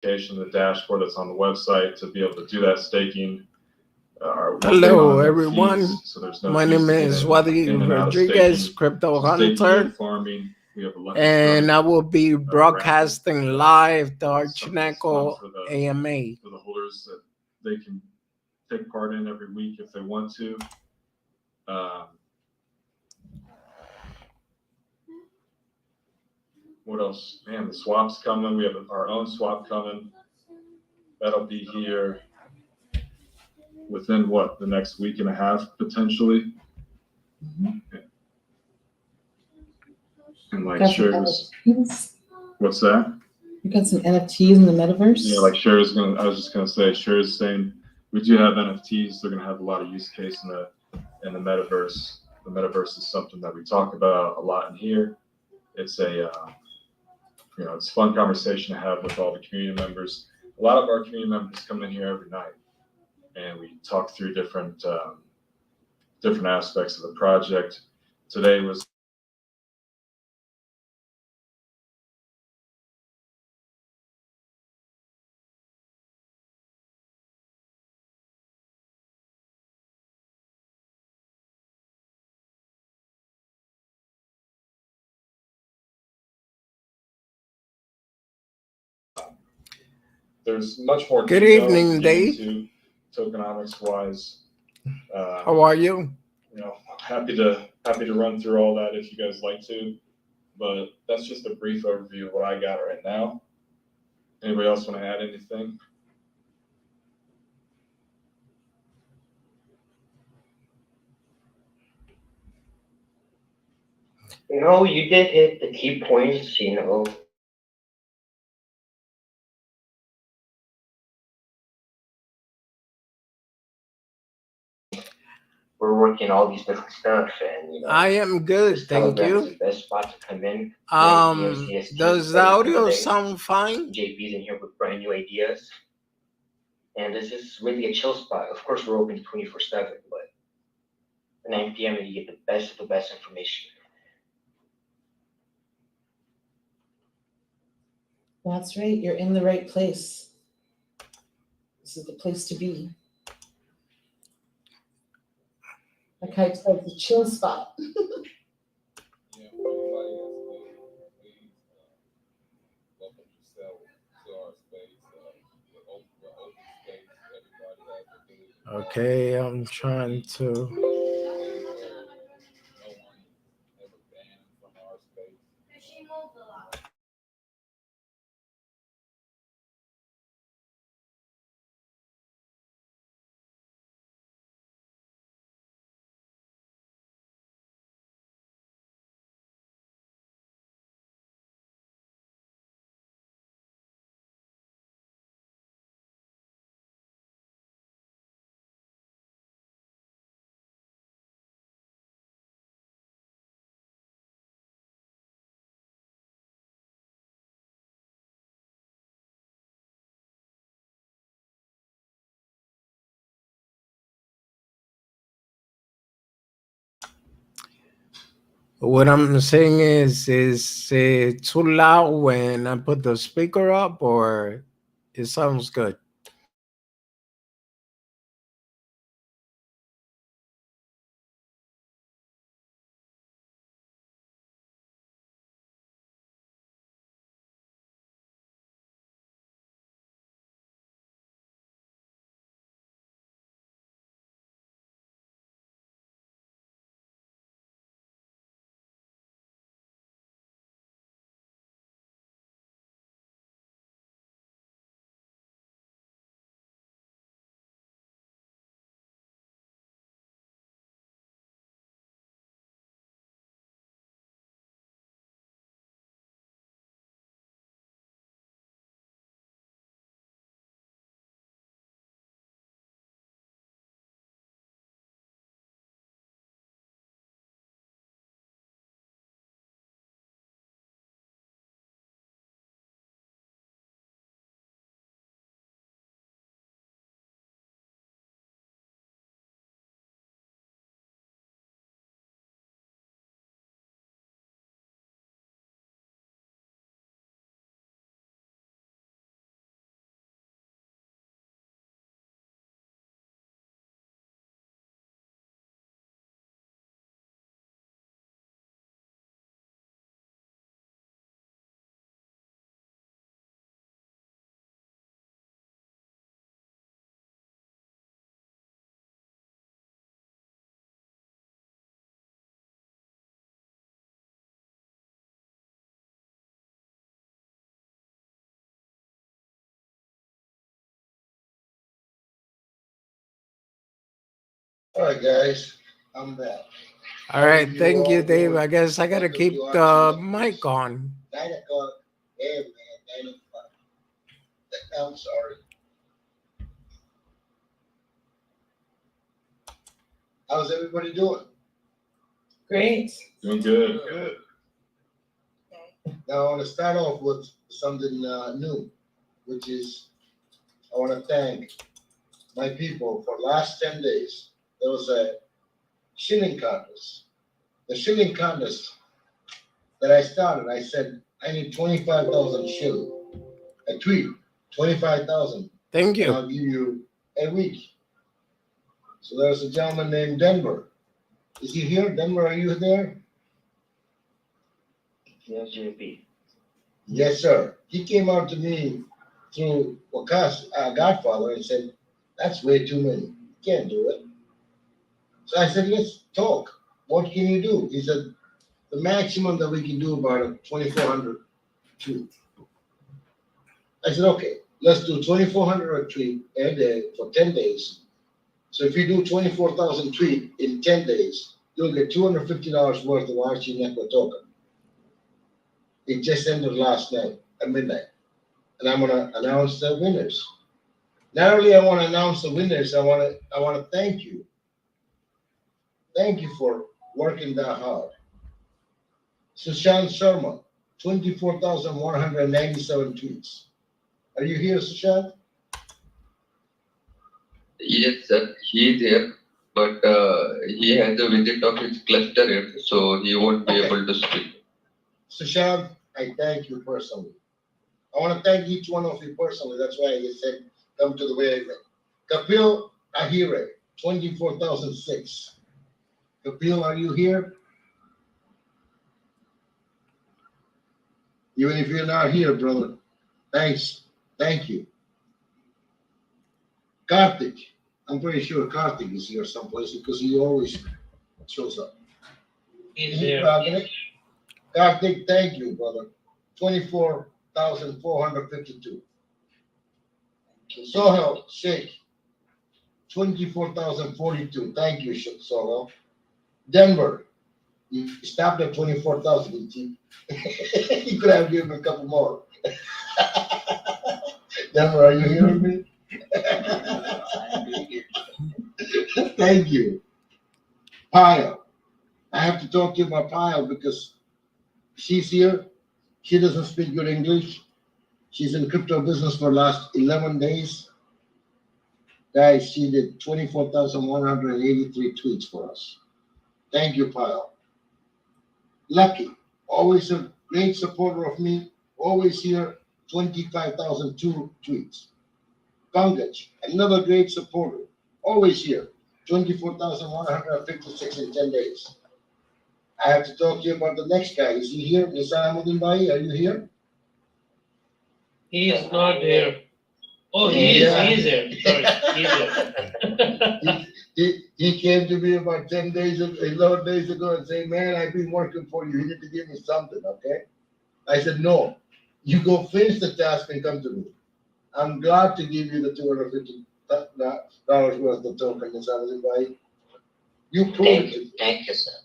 the dashboard that's on the website to be able to do that staking. Hello, everyone. So there's no My name is Wadi Rodriguez, Crypto Hunter, farming. and I will be broadcasting live the Archieneko AMA. For the holders that they can take part in every week if they want to. What else? Man, the swap's coming. We have our own swap coming. That'll be here within the next week and a half, potentially. And like shares. What's that? You got some NFTs in the metaverse? Yeah, like shares. I was just gonna say, shares saying we do have NFTs. They're gonna have a lot of use case in the metaverse. The metaverse is something that we talk about a lot in here. It's it's a fun conversation to have with all the community members. A lot of our community members come in here every night, and we talk through different aspects of the project. Today was there's much more. Good evening, Dave. Tokenomics wise. How are you? Happy to run through all that if you guys like to, but that's just a brief overview of what I got right now. Anybody else want to add anything? No, you did hit the key points, we're working all these different stuff, and I am good, thank you. The best spot to come in. Does the audio sound fine? JP's in here with brand new ideas, and this is really a chill spot. Of course, we're open 24/7, but at 9 p.m. you get the best of the best information. That's right. You're in the right place. This is the place to be. Like I said, the chill spot. Okay, I'm trying to. What I'm saying is it too loud when I put the speaker up, or it sounds good? All right, guys, I'm back. All right, you thank you, all Dave. doing? I guess I gotta Welcome keep to the Archieneko. mic on. 9 o'clock a.m., man, 9 o'clock. I'm sorry. How's everybody doing? Great. Doing good. Now, I want to start off with something new, which is I want to thank my people for last 10 days. There was a shilling contest. The shilling contest that I started, I said, I need 25,000 shilling. A tweet, 25,000. Thank And you. I'll give you a week. So there's a gentleman named Denver. Is he here? Denver, are you there? Yes, JP. Yes, sir. He came out to me through Wakas, Godfather, and said, that's way too many. You can't do it. So I said, let's talk. What can you do? He said, the maximum that we can do about 2,400 tweet. I said, okay, let's do 2,400 tweet a day for 10 days. So if you do 24,000 tweet in 10 days, you'll get $250 worth of Archieneko token. It just ended last night at midnight. And I'm gonna announce the winners. Not only I want to announce the winners, I want to thank you. Thank you for working that hard. Sushant Sharma, 24,197 tweets. Are you here, Sushant? Yes, sir. He is here, but he has a visit of his cluster here, so he won't be Okay. able to speak. Sushant, I thank you personally. I want to thank each one of you personally. That's why I said, come to the way I met. Kapil Ahire, 24,006. Kapil, are you here? Even if you're not here, brother, thanks. Thank you. Karthik, I'm pretty sure Karthik is here someplace because he always shows up. He's Is he here. Karthik? Karthik, thank you, brother. 24,452. Sohel Sheikh, 24,042. Thank you, Sohel. Denver, you stopped at 24,000. You could have given a couple more. Denver, are you hearing me? Thank you. Pyle. I have to talk to you about Pyle because she's here. She doesn't speak good English. She's in crypto business for the last 11 days. Guys, she did 24,183 tweets for us. Thank you, Pyle. Lucky, always a great supporter of me, always here, 25,002 tweets. Pankaj, another great supporter, always here, 24,156 in 10 days. I have to talk to you about the next guy. Is he here? Nizamuddin Bhai, are you here? He is not here. Oh, he Yeah. is here. Sorry, he's here. He came to me about 10 days, 11 days ago and said, man, I've been working for you. You need to give me something, okay? I said, no, you go finish the task and come to me. I'm glad to give you the $250 worth of token, Nizamuddin Bhai. You proved it to me. Thank you, sir.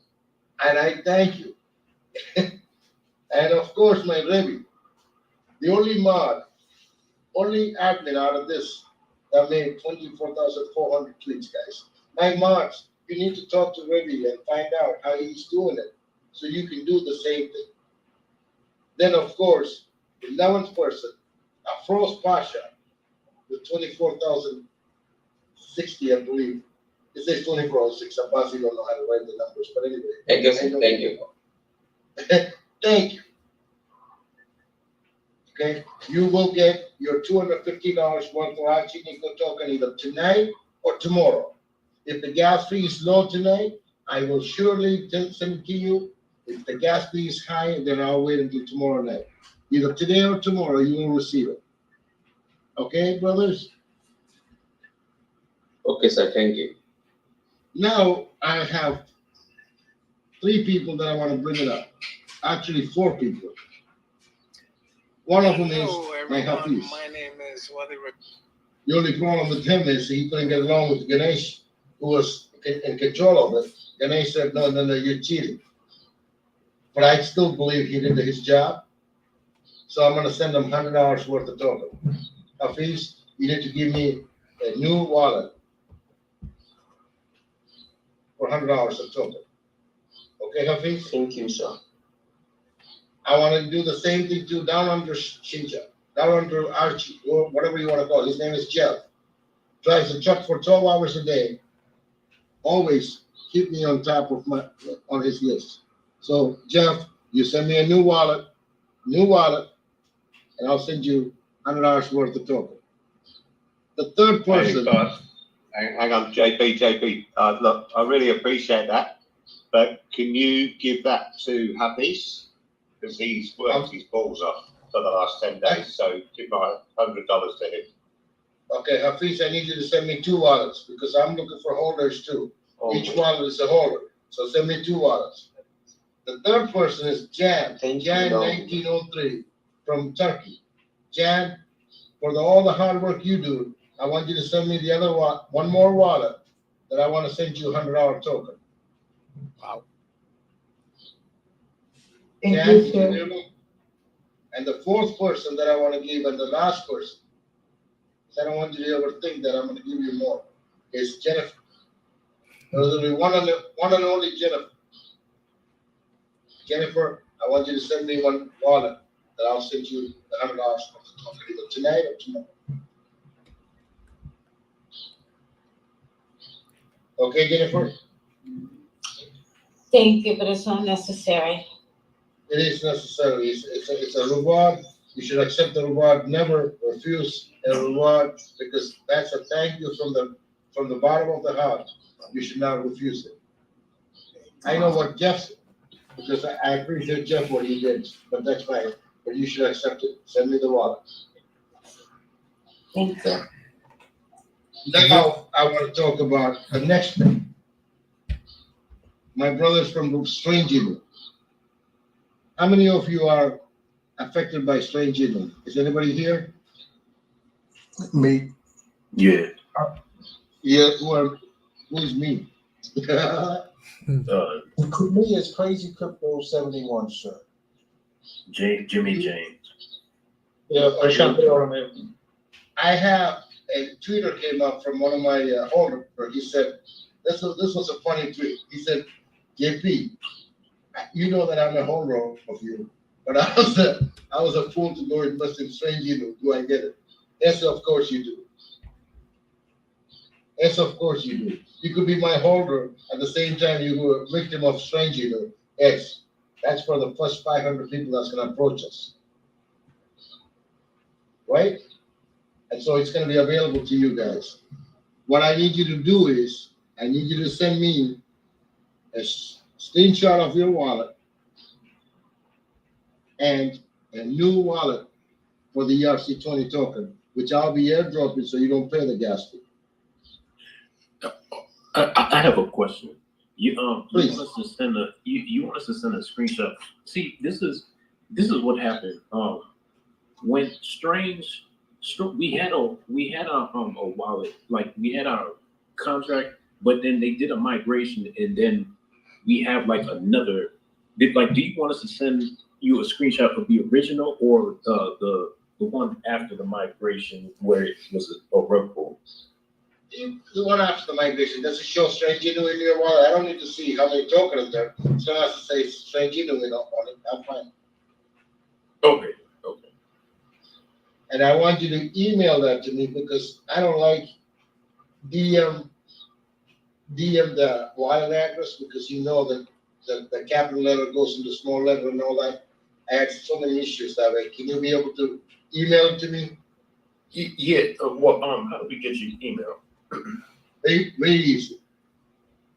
And I thank you. And of course, my Rebbe, the only admin out of this that made 24,400 tweets, guys. My mods, you need to talk to Rebbe and find out how he's doing it so you can do the same thing. Then, of course, the 11th person, Afros Pasha, with 24,060, I believe. It says 24,006. Abbas, you don't know how to write the numbers, but anyway. Thank you, sir. I know Thank you you. know. Thank you. Okay, you will get your $250 worth of Archieneko token either tonight or tomorrow. If the gas fee is low tonight, I will surely send it to you. If the gas fee is high, then I'll wait until tomorrow night. Either today or tomorrow, you will receive it. Okay, brothers? Okay, sir. Thank you. Now I have 3 people that I want to bring it up. Actually, 4 people. One of them is Hello, my everyone. Hafiz. My name is Wadi. The only problem with him is he couldn't get along with Ganesh, who was in control of it. Then they said, no, you're cheating. But I still believe he did his job. So I'm gonna send him $100 worth of token. Hafiz, you need to give me a new wallet for $100 of token. Okay, Hafiz? Thank you, sir. I want to do the same thing too down under Shinja, down under Archie, or whatever you want to call it. His name is Jeff. Drives a truck for 12 hours a day. Always keep me on top of on his list. So Jeff, you send me a new wallet, and I'll send you $100 worth of token. The third person. Hang on, JP. Look, I really appreciate that, but can you give that to Hafiz? Because he's worked his balls off for the last 10 days, so give my $100 to him. Okay, Hafiz, I need you to send me 2 wallets because I'm looking for holders too. Each wallet is a holder, so send me 2 wallets. The third person is Jan, Jan 1903 from Turkey. Jan, for all the hard work you do, I want you to send me the other one more wallet that I want to send you $100 token. Wow. Thank Jan, you, sir. and the fourth person that I want to give, and the last person, because I don't want you to ever think that I'm going to give you more, is Jennifer. There's only one and only Jennifer. Jennifer, I want you to send me one wallet that I'll send you the $100 either tonight or tomorrow. Okay, Jennifer? Thank you, but it's not necessary. It is necessary. It's a reward. You should accept the reward. Never refuse a reward because that's a thank you from the bottom of the heart. You should not refuse it. I know what Jeff said because I appreciate Jeff what he did, but that's fine. But you should accept it. Send me the wallet. Thank you. Now I want to talk about the next thing. My brothers from Strange Eagle. How many of you are affected by Strange Eagle? Is anybody here? Me. Yeah. Yeah, who's me? Me is Crazy Crypto 71, sir. Jimmy James. Yeah, I have a tweeter came up from one of my holders. He said, this was a funny tweet. He said, JP, you know that I'm a holder of you, but I was a fool to go invest in Strange Eagle. Do I get it? Yes, of course you do. Yes, of course you do. You could be my holder at the same time you were a victim of Strange Eagle. Yes, that's for the first 500 people that's going to approach us. Right? And so it's going to be available to you guys. What I need you to do is, I need you to send me a screenshot of your wallet and a new wallet for the ERC20 token, which I'll be airdropping so you don't pay the gas fee. I have a question. You Please. you want us to send you want us to send a screenshot. See, this is what happened. When we had a wallet, like we had our contract, but then they did a migration, and then we have like another. Do you want us to send you a screenshot of the original or the one after the migration where it was a ripple? The one after the migration, does it show Strange Eagle in your wallet? I don't need to see how many tokens there. So it has to say Strange Eagle on it. I'm fine. Okay. And I want you to email that to me because I don't like DM the wallet address because you know that the capital letter goes into small letter and all that. I had so many issues that way. Can you be able to email it to me? Yeah. How do we get your email? Very easy.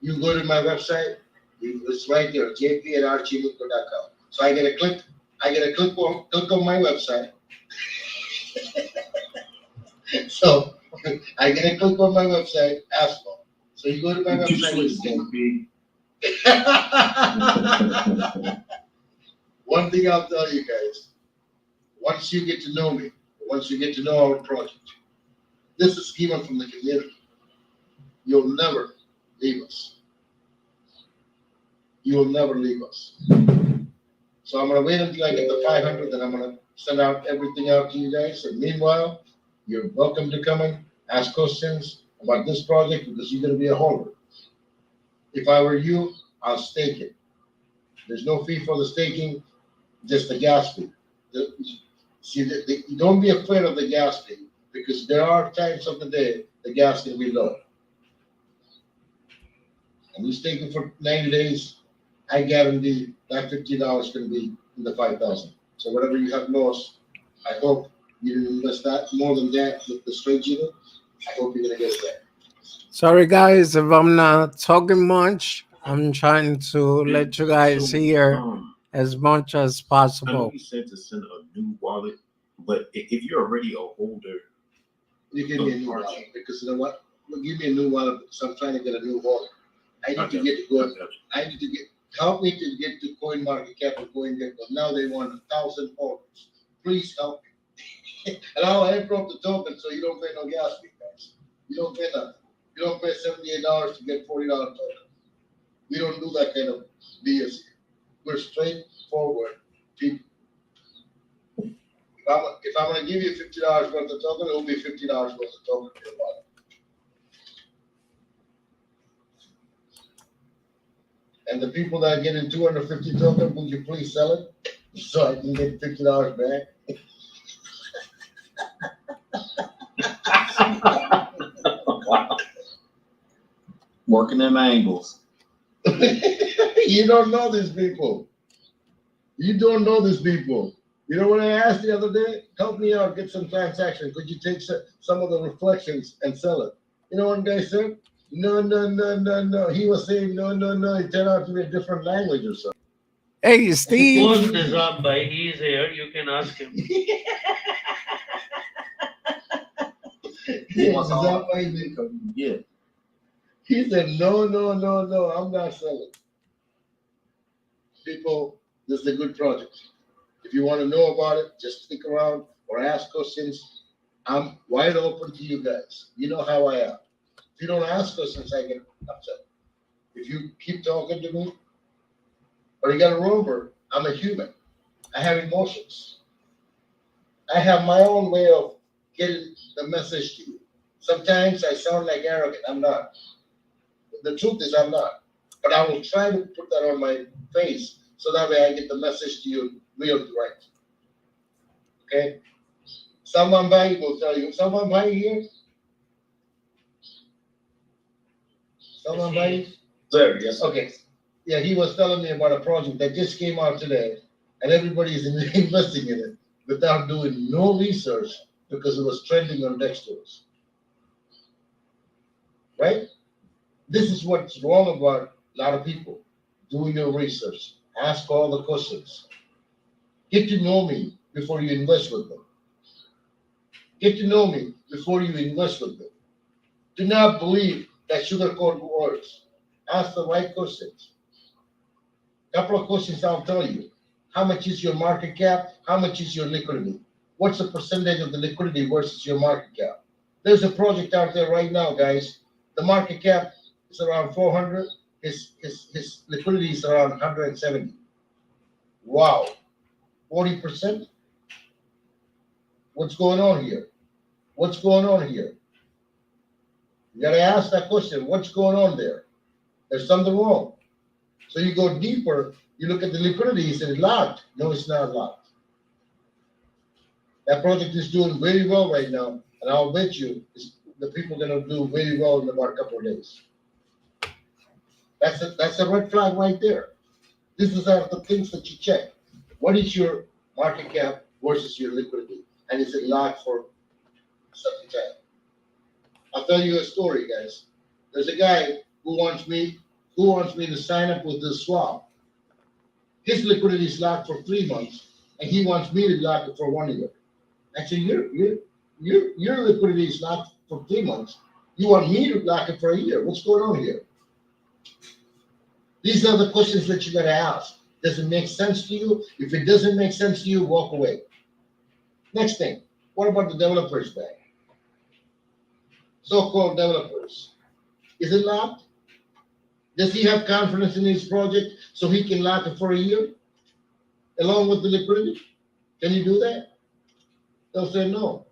You go to my website. It's right there, jp@archieneko.com. So I get a click on my website. So I get a click on my website, Asphalt. So you go to my website. One thing I'll tell you guys, once you get to know me, once you get to know our project, this is given from the community. You'll never leave us. You will never leave us. So I'm gonna wait until I get the 500, then I'm gonna send out everything out to you guys. And meanwhile, you're welcome to come and ask questions about this project because you're gonna be a holder. If I were you, I'll stake it. There's no fee for the staking, just the gas fee. Don't be afraid of the gas fee because there are times of the day the gas can be low. And you stake it for 90 days, I guarantee that $50 can be in the 5,000. So whatever you have lost, I hope you didn't invest that more than that with the straight jitter. I hope you're gonna get that. Sorry, guys, if I'm not talking much. I'm trying to let you guys hear as much as I know possible. you said to send a new wallet, but if you're already a holder, You give me a new wallet because you know what? Well, give me a new wallet because I'm trying to get a new wallet. I need to get to go. I need to get help me to get to CoinMarketCap and CoinGecko. Now they want 1,000 orders. Please help me. And I'll airdrop the token so you don't pay no gas fee, guys. You don't pay nothing. You don't pay $78 to get $40 token. We don't do that kind of BS here. We're straightforward people. If I'm gonna give you $50 worth of token, it'll be $50 worth of token for your wallet. And the people that are getting 250 tokens, would you please sell it so I can get $50 back? Working them angles. You don't know these people. You don't know these people. You know what I asked the other day? Help me out, get some transaction. Could you take some of the reflections and sell it? You know what guy said? No. He was saying no. It turned out to be a different language or something. Hey, Steve. Suppose Nizam bhai, he is here, you can ask him. Yeah. He said, no, I'm not selling. People, this is a good project. If you want to know about it, just stick around or ask questions. I'm wide open to you guys. You know how I am. If you don't ask questions, I get upset. If you keep talking to me, but you got to remember, I'm a human. I have emotions. I have my own way of getting the message to you. Sometimes I sound like arrogant. I'm not. The truth is I'm not. But I will try to put that on my face so that way I get the message to you real right. Okay? Someone by will tell you. Someone by here? Someone by? There, yes. Okay. Yeah, he was telling me about a project that just came out today, and everybody is investing in it without doing no research because it was trending on Dexter's. Right? This is what's wrong about a lot of people. Doing your research. Ask all the questions. Get to know me before you invest with them. Get to know me before you invest with them. Do not believe that sugarcoat words. Ask the right questions. Couple of questions I'll tell you. How much is your market cap? How much is your liquidity? What's the percentage of the liquidity versus your market cap? There's a project out there right now, guys. The market cap is around 400. His liquidity is around 170. Wow. 40%? What's going on here? What's going on here? You gotta ask that question. What's going on there? There's something wrong. So you go deeper, you look at the liquidity, you say it's locked. No, it's not locked. That project is doing very well right now, and I'll bet you the people are gonna do very well in about a couple of days. That's a red flag right there. This is the things that you check. What is your market cap versus your liquidity? And is it locked for some time? I'll tell you a story, guys. There's a guy who wants me to sign up with this swap. His liquidity is locked for 3 months, and he wants me to lock it for 1 year. Actually, your liquidity is locked for 3 months. You want me to lock it for a year. What's going on here? These are the questions that you gotta ask. Does it make sense to you? If it doesn't make sense to you, walk away. Next thing, what about the developers bank? So-called developers. Is it locked? Does he have confidence in his project so he can lock it for a year along with the liquidity? Can you do that? They'll say no.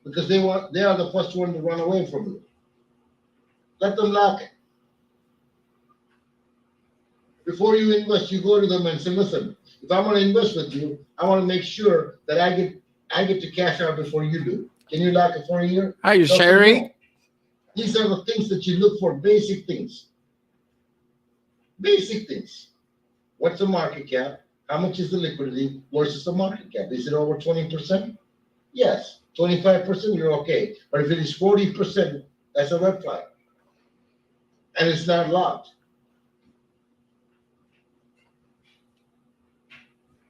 Because they are the first one to run away from you. Let them lock it. Before you invest, you go to them and say, listen, if I'm gonna invest with you, I wanna make sure that I get to cash out before you do. Can you lock it for a year? Are you They'll say Sherry? no. These are the things that you look for, basic things. Basic things. What's the market cap? How much is the liquidity versus the market cap? Is it over 20%? Yes. 25%, you're okay. But if it is 40%, that's a red flag. And it's not locked.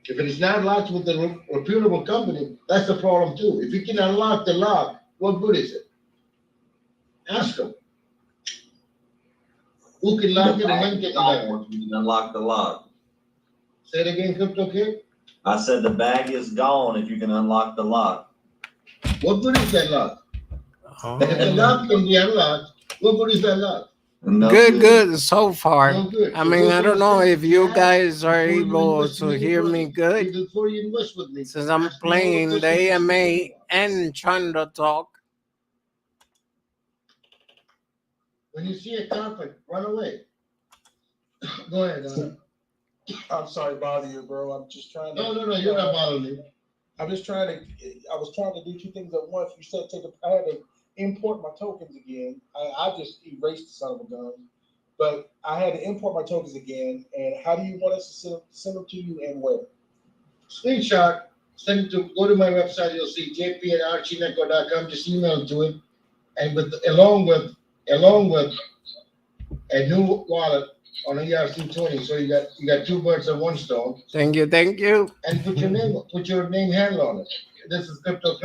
If it is not locked with the reputable company, that's the problem too. If you can unlock the lock, what good is it? Ask them. Who can lock it and when can you lock it? You can unlock the lock. Say it again, Crypto Kid. I said the bag is gone if you can unlock the lock. What good is that lock? Oh. If the lock can be unlocked, what good is that lock? No Good so far. No good. I So mean, those I are don't the know things if that you ask guys are before you able invest to in any hear me project. good, Before you invest with me, since I'm ask me all the playing the questions that AMA you want. and trying to talk. When you see a carpet, run away. Go ahead. I'm sorry to bother you, bro. I'm just trying to. No, you're not bothering me. I was trying to do two things at once. You said I had to import my tokens again. I just erased the son of a gun. But I had to import my tokens again. And how do you want us to send them to you and where? Screenshot, send it to, go to my website, you'll see jp@archieneko.com, just email it to him. And along with a new wallet on ERC20, so you got two birds and one stone. Thank you. And put your name handle on it. This is crypto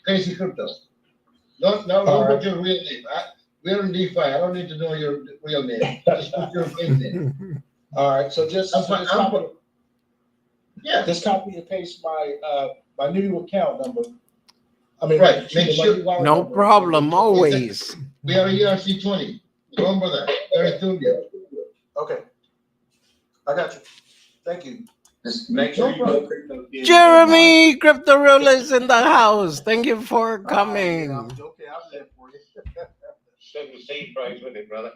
crazy crypto. Don't put your real name. We're in DeFi. I don't need to know your real name. Just put your fake name. All right. So just copy and paste my new account number. I mean, right. Make sure. No problem. Always. We are ERC20. Remember that. Very soon. Okay. I got you. Thank you. Just make sure you go crypto. Jeremy, Crypto Real is in the house. Thank you for coming. Okay, I'll live for you. Send the seed phrase with it, brother.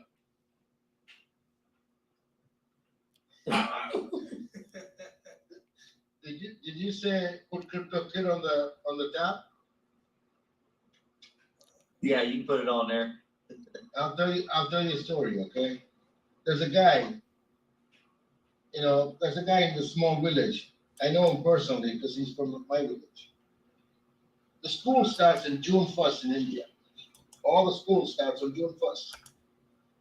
Did you say put Crypto Kid on the top? Yeah, you can put it on there. I'll tell you a story, okay? There's a guy in the small village. I know him personally because he's from my village. The school starts in June 1st in India. All the school starts on June 1st.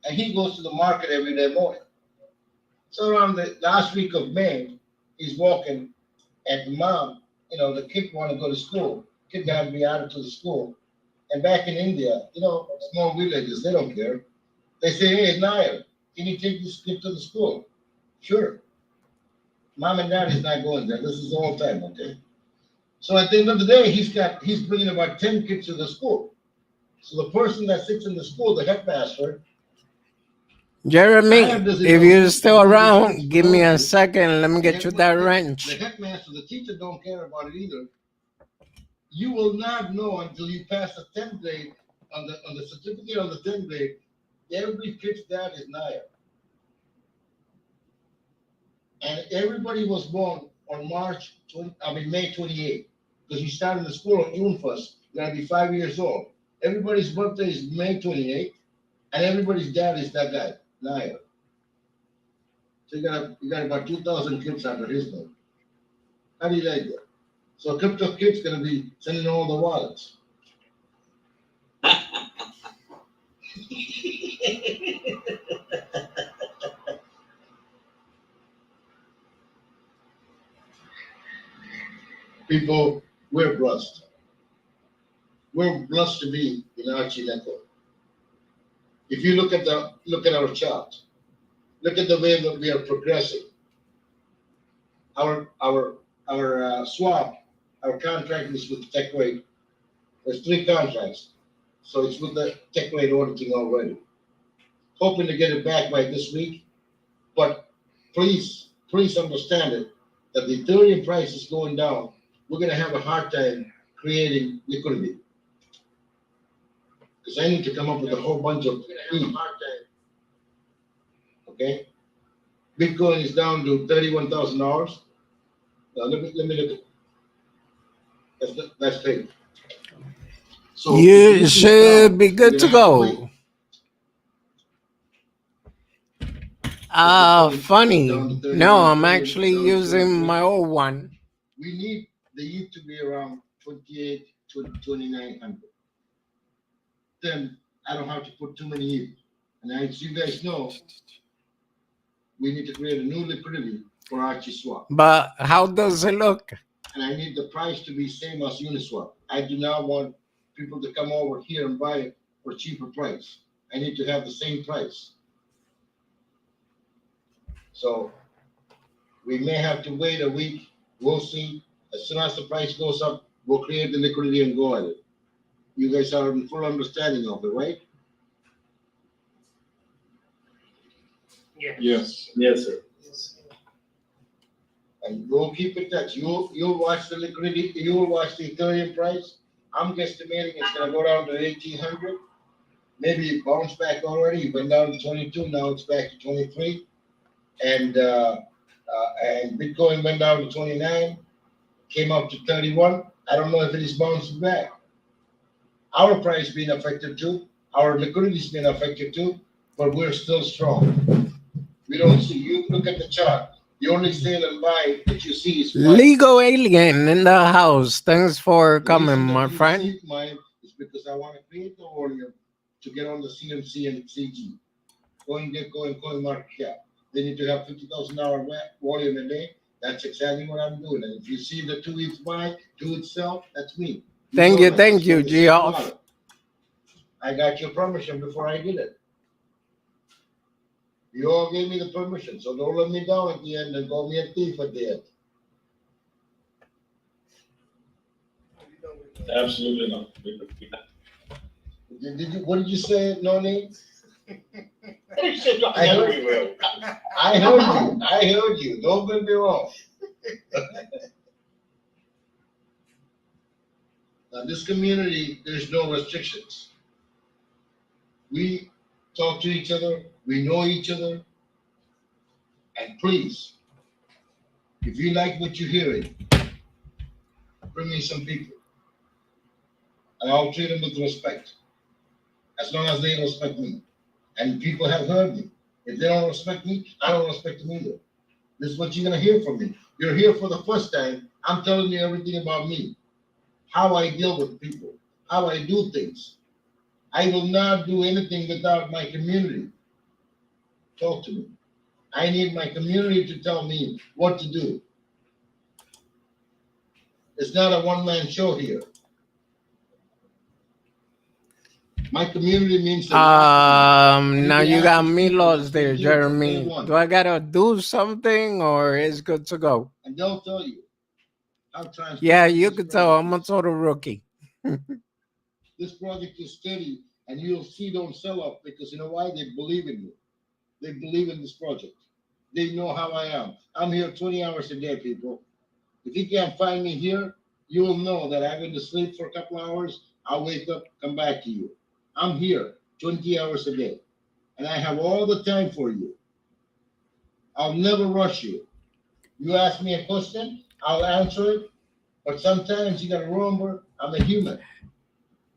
And he goes to the market every day morning. So around the last week of May, he's walking and mom, the kid want to go to school. Kid got to be added to the school. And back in India, small villages, they don't care. They say, hey, Nair, can you take this kid to the school? Sure. Mom and dad is not going there. This is all time, okay? So at the end of the day, he's bringing about 10 kids to the school. So the person that sits in the school, the headmaster. Jeremy, if you're still around, give me a second. Let me get you that wrench. The headmaster, the teacher don't care about it either. You will not know until you pass the 10th grade on the certificate on the 10th grade. Every kid's dad is Nair. And everybody was born on May 28th. Because you started the school on June 1st. You're gonna be 5 years old. Everybody's birthday is May 28th, and everybody's dad is that guy, Nair. So you got about 2,000 kids under his name. How do you like that? So Crypto Kid's gonna be sending all the wallets. People, we're blessed. We're blessed to be in Archieneko. If you look at our chart, look at the way that we are progressing. Our swap, our contract is with Tech Rate. There's 3 contracts, so it's with the Tech Rate auditing already. hoping to get it back by this week. But please understand it, that the Ethereum price is going down. We're gonna have a hard time creating liquidity. Because I need to come up with a whole bunch of heat. Okay? Bitcoin is down to $31,000. Let me look at that's paid. So You this is should down. be good We're to gonna have wait. go. Bitcoin is Funny. down to No, 31, I'm Ethereum actually down to using 23. my old one. We need the yield to be around 28 to 2,900. Then I don't have to put too many yield. And as you guys know, we need to create a new liquidity for Archieswap. But how does it look? And I need the price to be same as Uniswap. I do not want people to come over here and buy it for cheaper price. I need to have the same price. So we may have to wait a week. We'll see. As soon as the price goes up, we'll create the liquidity and go at it. You guys are in full understanding of it, right? Yes. Yes, sir. And we'll keep in touch. You'll watch the liquidity. You'll watch the Ethereum price. I'm guesstimating it's gonna go down to 1,800. Maybe it bounced back already. It went down to 22. Now it's back to 23. And Bitcoin went down to 29. Came up to 31. I don't know if it is bouncing back. Our price being affected too. Our liquidity's been affected too. But we're still strong. We don't see. You look at the chart. The only sale and buy that you see is mine. Legal alien in the house. Thanks for The coming, reason my that you friend. see mine is because I want to create the volume to get on the CMC and CG. CoinGecko and CoinMarketCap. They need to have $50,000 volume a day. That's exactly what I'm doing. And if you see the 2 each buy, 2 each sell, that's me. Thank know you, that. thank It's you, from the same Geoff. wallet. I got your permission before I did it. You all gave me the permission, so don't let me down at the end and call me a thief at the end. Absolutely not. What did you say, Noni? He said nothing I heard else we will. I heard you. I heard you. Don't get me wrong. Now, this community, there's no restrictions. We talk to each other. We know each other. And please, if you like what you're hearing, bring me some people. And I'll treat them with respect. As long as they respect me. And people have heard me. If they don't respect me, I don't respect them either. This is what you're going to hear from me. You're here for the first time. I'm telling you everything about me. How I deal with people. How I do things. I will not do anything without my community. Talk to me. I need my community to tell me what to do. It's not a one-man show here. My community means a lot to me. Now can you ask got these me people lost that's been there, here from day Jeremy. one, Do I gotta do something or it's good to go? and they'll tell you how transparent Yeah, you this could tell project I'm a is. total rookie. This project is steady, and you'll see don't sell up because you know why? They believe in you. They believe in this project. They know how I am. I'm here 20 hours a day, people. If you can't find me here, you'll know that I've been to sleep for a couple hours. I'll wake up, come back to you. I'm here 20 hours a day, and I have all the time for you. I'll never rush you. You ask me a question, I'll answer it, but sometimes you gotta remember I'm a human.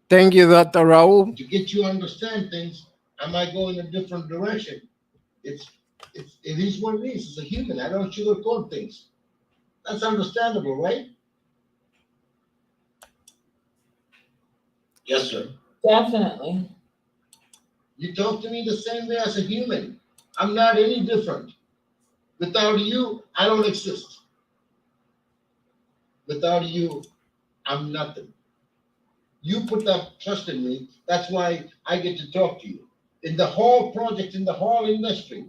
Thank you, Dr. Raul. To get you to understand things, I might go in a different direction. It is what it is. It's a human. I don't sugarcoat things. That's understandable, right? Yes, sir. Definitely. You talk to me the same way as a human. I'm not any different. Without you, I don't exist. Without you, I'm nothing. You put that trust in me. That's why I get to talk to you. In the whole project, in the whole industry,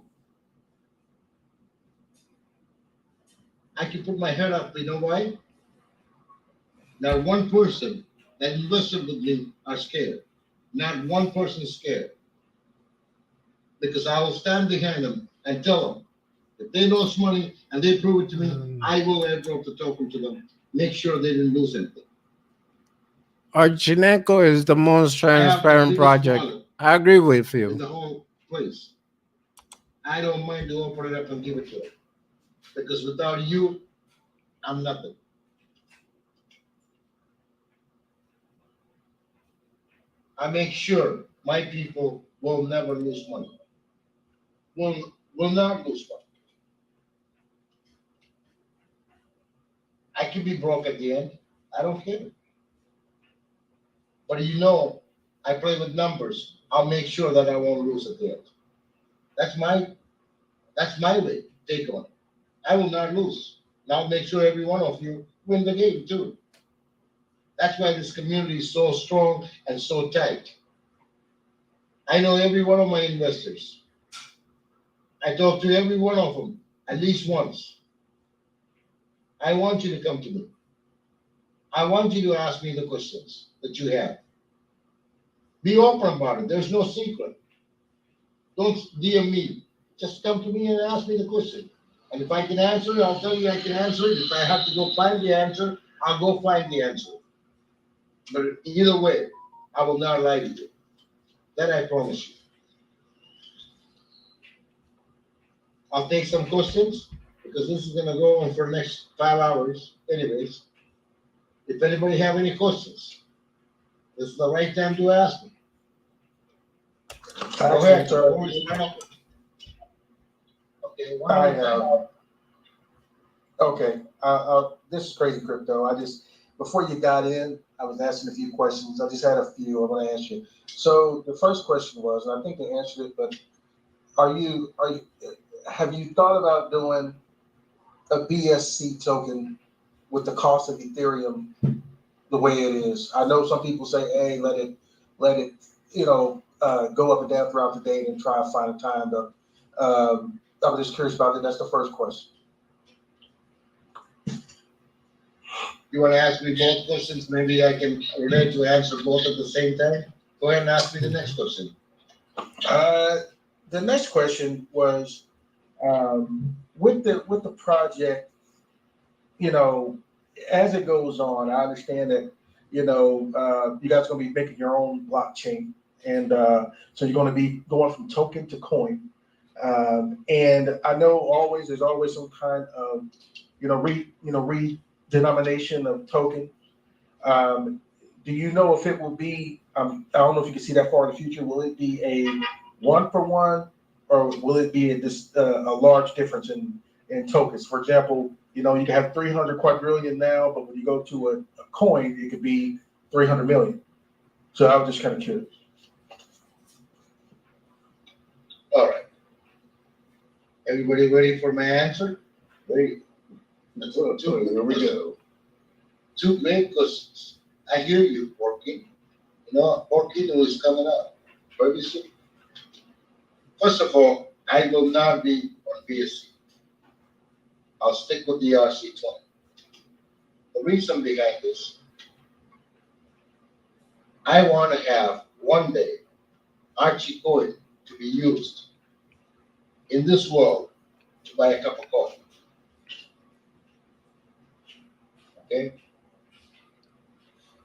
I can put my head up. You know why? Not one person that invested with me are scared. Not one person is scared. Because I will stand behind them and tell them, if they lost money and they prove it to me, I will airdrop the token to them, make sure they didn't lose anything. Archieneko is the most I have the transparent biggest project. wallet I agree with in you. the whole place. I don't mind to open it up and give it to them. Because without you, I'm nothing. I make sure my people will never lose money. Will not lose money. I can be broke at the end. I don't care. But I play with numbers. I'll make sure that I won't lose at the end. That's my way. Take on it. I will not lose. And I'll make sure every one of you win the game too. That's why this community is so strong and so tight. I know every one of my investors. I talk to every one of them at least once. I want you to come to me. I want you to ask me the questions that you have. Be open about it. There's no secret. Don't DM me. Just come to me and ask me the question. And if I can answer it, I'll tell you I can answer it. If I have to go find the answer, I'll go find the answer. But either way, I will not lie to you. That I promise you. I'll take some questions because this is going to go on for the next 5 hours anyways. If anybody have any questions, this is the right time to ask me. Go ahead. Okay, Okay, this is crazy crypto. Before you got in, I was asking a few questions. I just had a few I want to ask you. So the first question was, and I think they answered it, but have you thought about doing a BSC token with the cost of Ethereum the way it is? I know some people say, hey, let it, go up and down throughout the day and try to find a time to, I'm just curious about that. That's the first question. You want to ask me both questions? Maybe I can relate to answer both at the same time. Go ahead and ask me the next question. The next question was with the project. As it goes on, I understand that you guys are going to be making your own blockchain, and so you're going to be going from token to coin. And I know there's always some kind of redenomination of token. Do you know if it will be? I don't know if you can see that far in the future. Will it be a 1-for-1, or will it be a large difference in tokens? For example, you can have 300 quadrillion now, but when you go to a coin, it could be 300 million. So I was just kind of curious. All right. Everybody ready for my answer? Ready? Here we go. Two main questions. I hear you, Porky. Porky is coming up very soon. First of all, I will not be on BSC. I'll stick with the RC20. The reason behind this, I want to have one day Archie coin to be used in this world to buy a cup of coffee. Okay?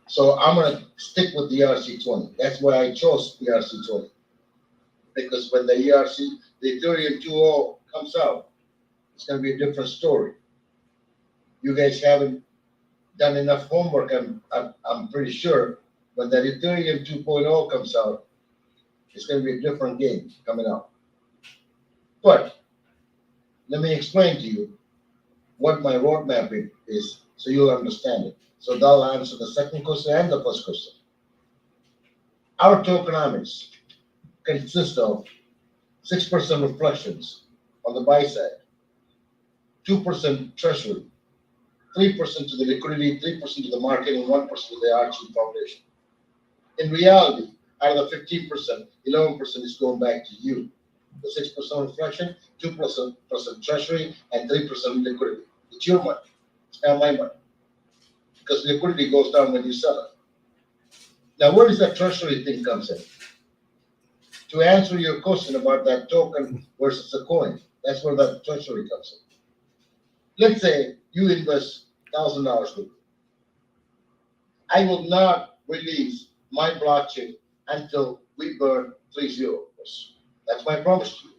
So I'm going to stick with the ERC20. That's why I chose the ERC20. Because when the Ethereum 2.0 comes out, it's going to be a different story. You guys haven't done enough homework, I'm pretty sure. When that Ethereum 2.0 comes out, it's going to be a different game coming out. But let me explain to you what my roadmap is so you'll understand it. So that'll answer the second question and the first question. Our tokenomics consists of 6% reflections on the buy side, 2% treasury, 3% to the liquidity, 3% to the market, and 1% to the Archie Foundation. In reality, out of the 15%, 11% is going back to you. The 6% reflection, 2% treasury, and 3% liquidity. It's your money. It's not my money. Because liquidity goes down when you sell it. Now, where does that treasury thing comes in? to answer your question about that token versus the coin, that's where that treasury comes in. Let's say you invest $1,000 with me. I will not release my blockchain until we burn 3 zeros. That's my promise to you.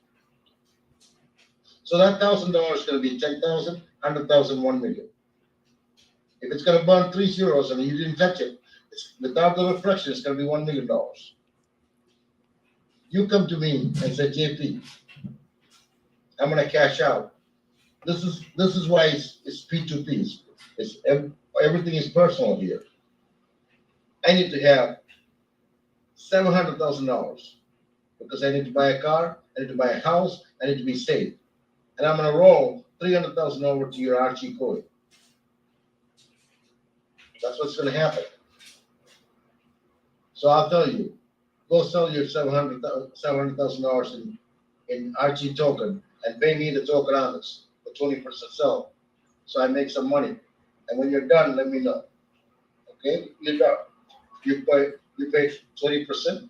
So that $1,000 is going to be 10,000, 100,000, 1 million. If it's going to burn 3 zeros and you didn't touch it, without the reflection, it's going to be $1 million. You come to me and say, JP, I'm going to cash out. This is why it's P2P. Everything is personal here. I need to have $700,000 because I need to buy a car, I need to buy a house, I need to be safe. And I'm going to roll 300,000 over to your Archie coin. That's what's going to happen. So I'll tell you, go sell your $700,000 in Archie token and pay me the tokenomics for 20% sell. So I make some money. And when you're done, let me know. Okay? You pay 20%,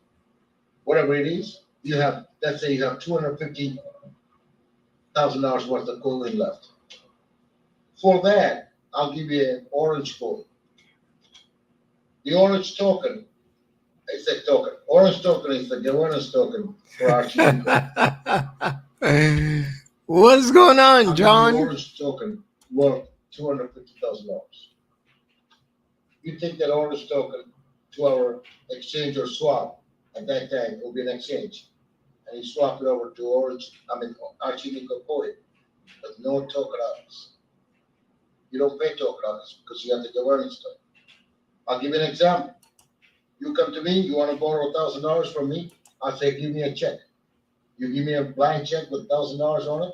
whatever it is. You have, let's say you have $250,000 worth of coin left. For that, I'll give you an orange coin. The orange token, I said token. Orange token is the governance token for Archieneko. What's going on, I'll give you John? the orange token worth $250,000. You take that orange token to our exchange or swap. At that time, it will be an exchange. And you swap it over to Archieneko coin, but no tokenomics. You don't pay tokenomics because you have the governance token. I'll give you an example. You come to me, you want to borrow $1,000 from me, I'll say, give me a check. You give me a blank check with $1,000 on it,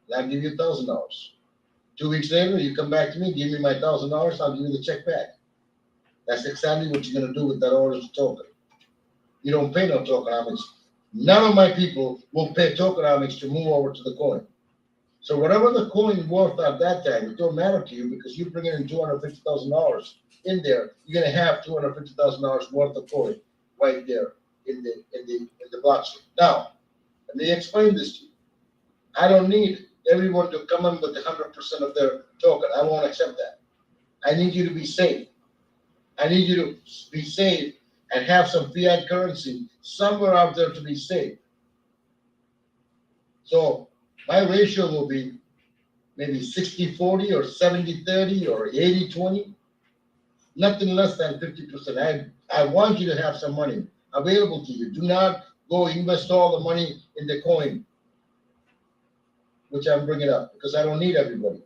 and I'll give you $1,000. 2 weeks later, you come back to me, give me my $1,000, I'll give you the check back. That's exactly what you're going to do with that orange token. You don't pay no tokenomics. None of my people will pay tokenomics to move over to the coin. So whatever the coin worth at that time, it don't matter to you because you bring in $250,000 in there. You're going to have $250,000 worth of coin right there in the blockchain. Now, let me explain this to you. I don't need everyone to come in with 100% of their token. I won't accept that. I need you to be safe. I need you to be safe and have some fiat currency somewhere out there to be safe. So my ratio will be maybe 60-40 or 70-30 or 80-20, nothing less than 50%. I want you to have some money available to you. Do not go invest all the money in the coin, which I'm bringing up because I don't need everybody.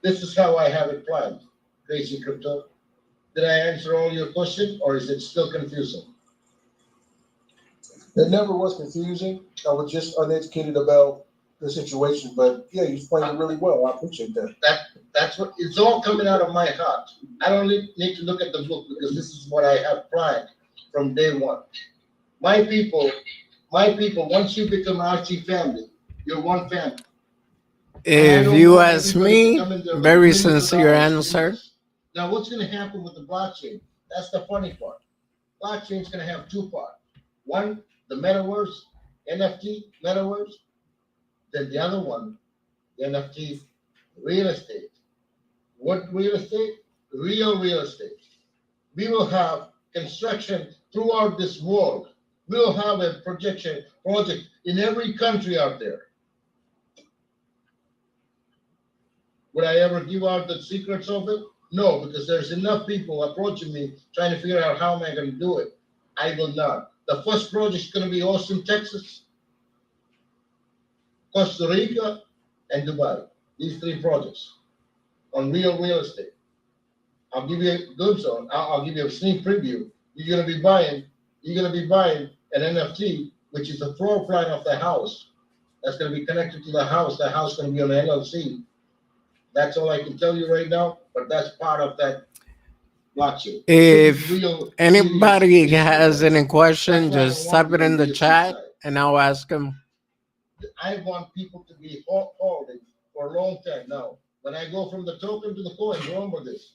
This is how I have it planned, Crazy Crypto. Did I answer all your questions or is it still confusing? It never was confusing. I was just uneducated about the situation, but yeah, you explained it really well. I appreciate that. That's what it's all coming out of my heart. I don't need to look at the book because this is what I have planned from day one. My people, once you become Archie family, you're one family. If you ask me, very sincere answer. Now, what's going to happen with the blockchain? That's the funny part. Blockchain is going to have two parts. One, the metaverse, NFT, metaverse. Then the other one, the NFT, real estate. What real estate? Real estate. We will have construction throughout this world. We will have a project in every country out there. Would I ever give out the secrets of it? No, because there's enough people approaching me trying to figure out how am I going to do it. I will not. The first project is going to be Austin, Texas, Costa Rica, and Dubai. These three projects on real estate. I'll give you a good zone. I'll give you a sneak preview. You're going to be buying an NFT, which is the floor plan of the house. That's going to be connected to the house. The house is going to be on an LLC. That's all I can tell you right now, but that's part of that blockchain. If anybody has any question, just type it in the chat and I'll ask them. I want people to be holding for a long time now. When I go from the token to the coin, remember this.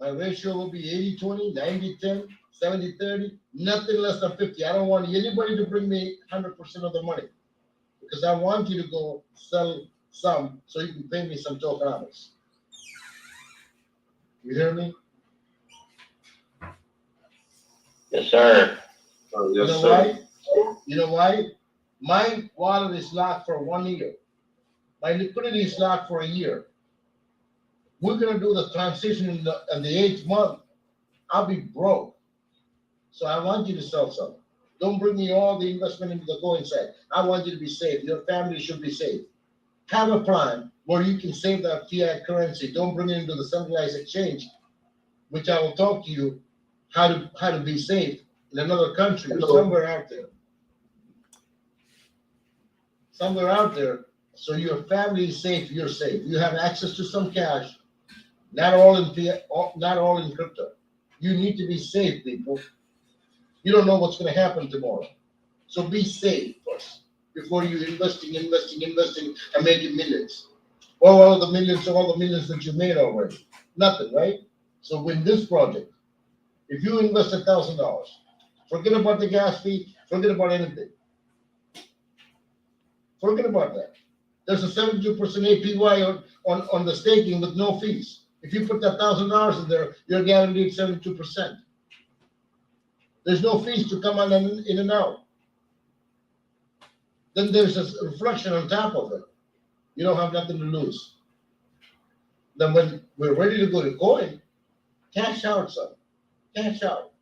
My ratio will be 80-20, 90-10, 70-30, nothing less than 50. I don't want anybody to bring me 100% of the money because I want you to go sell some so you can pay me some tokenomics. You hear me? Yes, sir. Oh, You yes, know sir. why? You know why? My wallet is locked for 1 year. My liquidity is locked for a year. We're gonna do the transition in the 8th month. I'll be broke. So I want you to sell some. Don't bring me all the investment into the coin side. I want you to be safe. Your family should be safe. Have a plan where you can save that fiat currency. Don't bring it into the centralized exchange, which I will talk to you how to be safe in another country or somewhere out there. Somewhere out there, so your family is safe, you're safe. You have access to some cash, not all in fiat, not all in crypto. You need to be safe, people. You don't know what's going to happen tomorrow. So be safe first before you investing, and making millions. Well, all the millions that you made already. Nothing, right? So with this project, if you invest $1,000, forget about the gas fee, forget about anything. Forget about that. There's a 72% APY on the staking with no fees. If you put that $1,000 in there, you're guaranteed 72%. There's no fees to come on in and out. Then there's a reflection on top of it. You don't have nothing to lose. Then when we're ready to go to coin, cash out some. Cash out.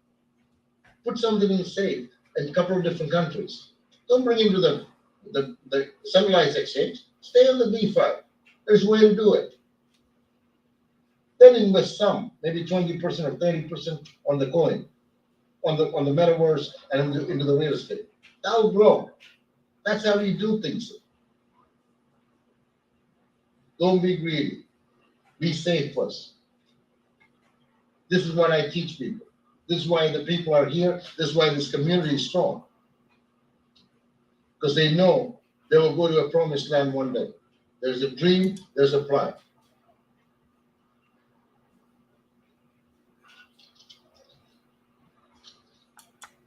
Put something in the safe in a couple of different countries. Don't bring it to the centralized exchange. Stay on the DeFi. There's a way to do it. Then invest some, maybe 20% or 30% on the coin, on the metaverse and into the real estate. That will grow. That's how you do things. Don't be greedy. Be safe first. This is what I teach people. This is why the people are here. This is why this community is strong. Because they know they will go to a promised land one day. There's a dream, there's a plan.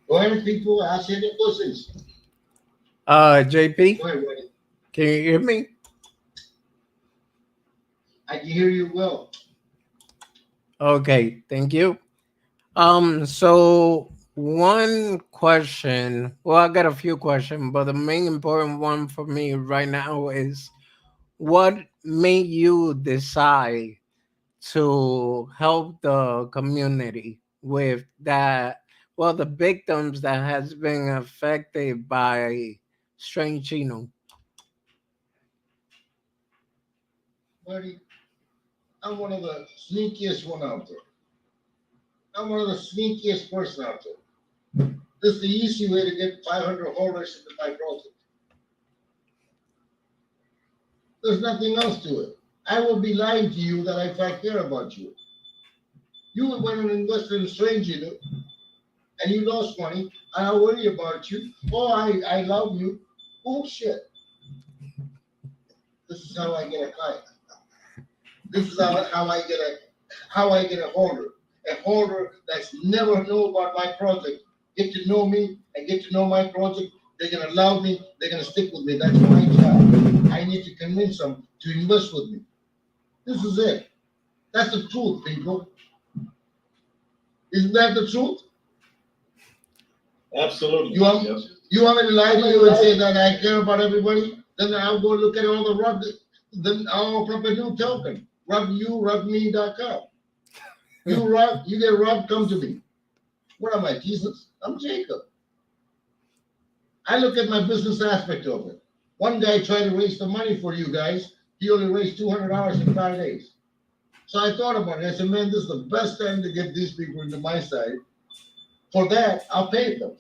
Go ahead, people, ask any questions. JP, Go ahead, Wayne. can you hear me? I can hear you well. Okay, thank you. So one question, well, I got a few questions, but the main important one for me right now is what made you decide to help the community with that, well, the victims that has been affected by Strange Chino? Buddy, I'm one of the sneakiest one out there. I'm one of the sneakiest person out there. This is the easy way to get 500 holders into my project. There's nothing else to it. I will be lying to you that if I care about you. You went and invested in Strange Chino and you lost money, and I worry about you. Oh, I love you. Bullshit. This is how I get a client. This is how I get a holder. A holder that's never know about my project. Get to know me and get to know my project. They're gonna love me, they're gonna stick with me. That's my job. I need to convince them to invest with me. This is it. That's the truth, people. Isn't that the truth? Absolutely. You want, Yes. you want me to lie to you and say that I care about everybody? Then I'll go look at all the rug. Then I'll open up a new token. Rugme.com. You get rubbed, come to me. What am I, Jesus? I'm Jacob. I look at my business aspect of it. One guy tried to raise the money for you guys. He only raised $200 in 5 days. So I thought about it. I said, man, this is the best time to get these people into my side. For that, I'll pay them.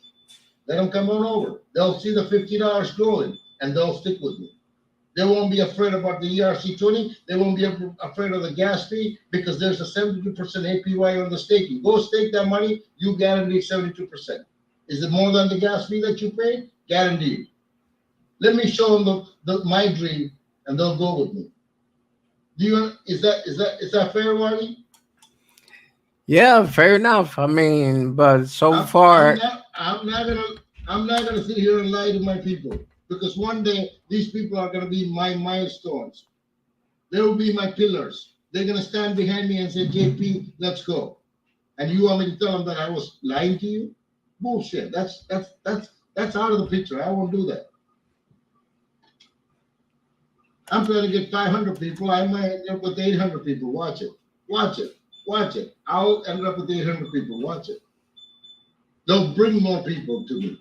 Let them come on over. They'll see the $50 growing, and they'll stick with me. They won't be afraid about the ERC20. They won't be afraid of the gas fee because there's a 72% APY on the staking. Go stake that money, you guarantee 72%. Is it more than the gas fee that you paid? Guaranteed. Let me show them my dream, and they'll go with me. Is that fair, Wally? Yeah, fair enough. I mean, but so I'm, I'm far, not, I'm not gonna, I'm not gonna sit here and lie to my people because one day these people are gonna be my milestones. They will be my pillars. They're gonna stand behind me and say, JP, let's go. And you want me to tell them that I was lying to you? Bullshit. That's out of the picture. I won't do that. I'm trying to get 500 people. I might end up with 800 people. Watch it. Watch it. Watch it. I'll end up with 800 people. Watch it. They'll bring more people to me.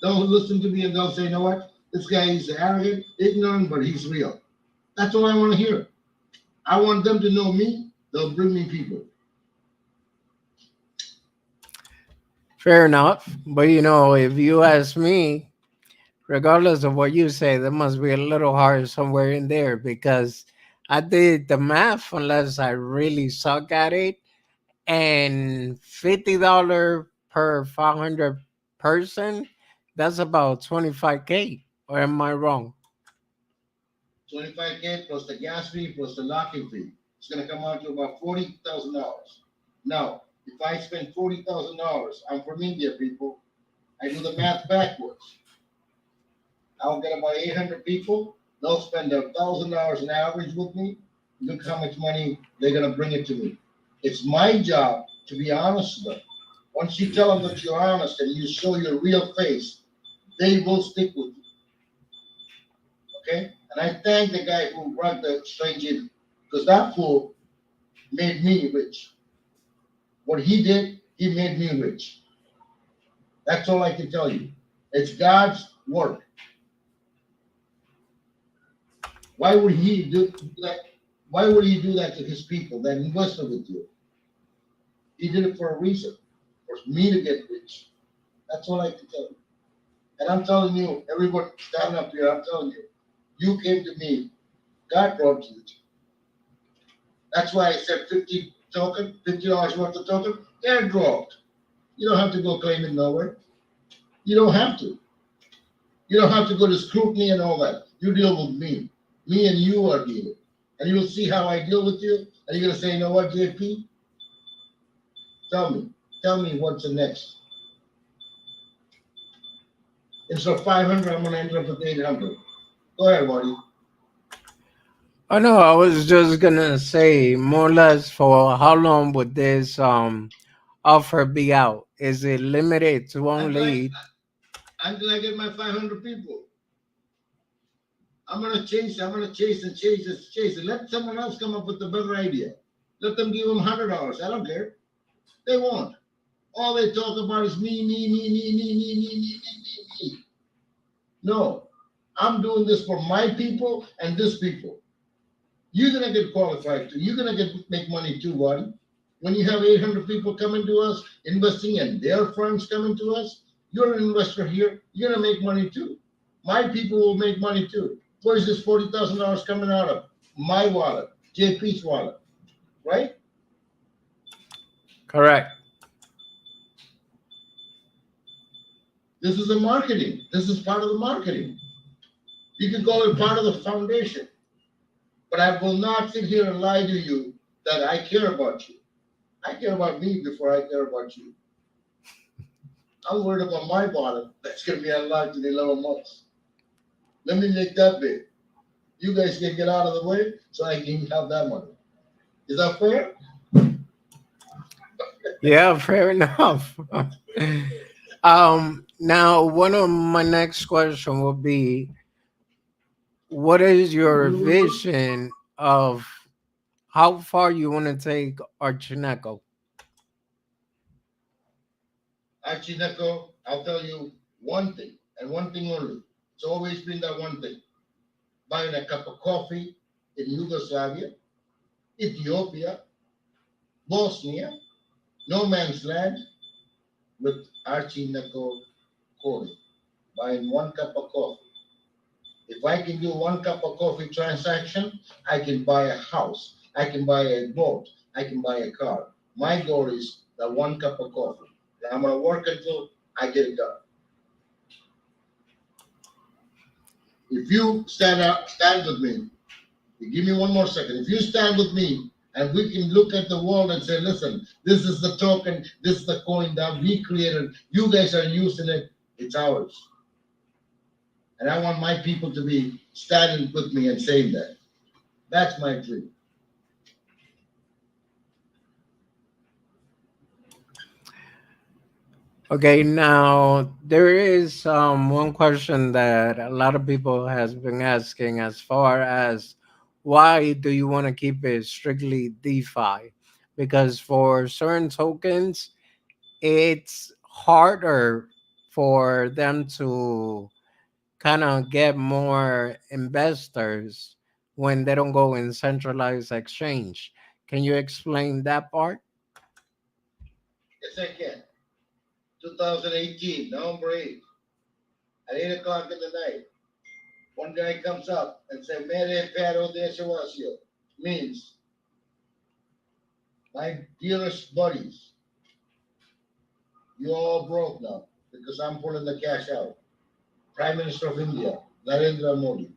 They'll listen to me and they'll say, you know what? This guy is arrogant, ignorant, but he's real. That's all I want to hear. I want them to know me. They'll bring me people. fair enough. But if you ask me, regardless of what you say, there must be a little heart somewhere in there because I did the math unless I really suck at it. And $50 per 500 person, that's about 25K. Or am I wrong? 25K plus the gas fee plus the locking fee. It's going to come out to about $40,000. Now, if I spend $40,000, I'm from India, people. I do the math backwards. I'll get about 800 people. They'll spend $1,000 an average with me. Look how much money they're going to bring it to me. It's my job to be honest with them. Once you tell them that you're honest and you show your real face, they will stick with you. Okay? And I thank the guy who brought the strange in because that fool made me rich. What he did, he made me rich. That's all I can tell you. It's God's work. Why would he do that? Why would he do that to his people that invested with you? He did it for a reason, for me to get rich. That's all I can tell you. And I'm telling you, everyone standing up here, I'm telling you, you came to me, God brought you. That's why I said 50 token, $50 worth of token, airdropped. You don't have to go claim it nowhere. You don't have to. You don't have to go to scrutiny and all that. You deal with me. Me and you are dealing. And you'll see how I deal with you. And you're going to say, you know what, JP? Tell me. Tell me what's the next. Instead of 500, I'm going to end up with 800. Go ahead, buddy. Oh no, I was just gonna say more or less for how long would this offer be out? Is it limited to only Until I get my 500 people. I'm gonna chase. I'm gonna chase and chase and chase and let someone else come up with a better idea. Let them give them $100. I don't care. They won't. All they talk about is me, me, me, me, me, me, me, me, me, me. No, I'm doing this for my people and this people. You're gonna get qualified too. You're gonna make money too, buddy. When you have 800 people coming to us, investing and their friends coming to us, you're an investor here. You're gonna make money too. My people will make money too. Where's this $40,000 coming out of? My wallet, JP's wallet, right? correct? This is the marketing. This is part of the marketing. You can call it part of the foundation. But I will not sit here and lie to you that I care about you. I care about me before I care about you. I'm worried about my wallet that's going to be unlocked in 11 months. Let me make that big. You guys can get out of the way so I can have that money. Is that fair? Yeah, fair enough. Now one of my next question will be, what is your vision of how far you want to take Archieneko? Archieneko, I'll tell you one thing and one thing only. It's always been that one thing. Buying a cup of coffee in Yugoslavia, Ethiopia, Bosnia, no man's land with Archieneko coin. Buying one cup of coffee. If I can do one cup of coffee transaction, I can buy a house. I can buy a boat. I can buy a car. My goal is that one cup of coffee. And I'm going to work until I get it done. If you stand with me, you give me one more second. If you stand with me And we can look at the world and say, listen, this is the token, this is the coin that we created. You guys are using it, it's ours. And I want my people to be standing with me and saying that. That's my dream. Okay, now there is one question that a lot of people has been asking as far as why do you want to keep it strictly DeFi? Because for certain tokens, it's harder for them to kind of get more investors when they don't go in centralized exchange. Can you explain that part? Yes, I can. 2018, November 8th, at 8 o'clock in the night, one guy comes up and says, Mere Pero de Servacio, means my dearest buddies, you're all broke now because I'm pulling the cash out. Prime Minister of India, Narendra Modi.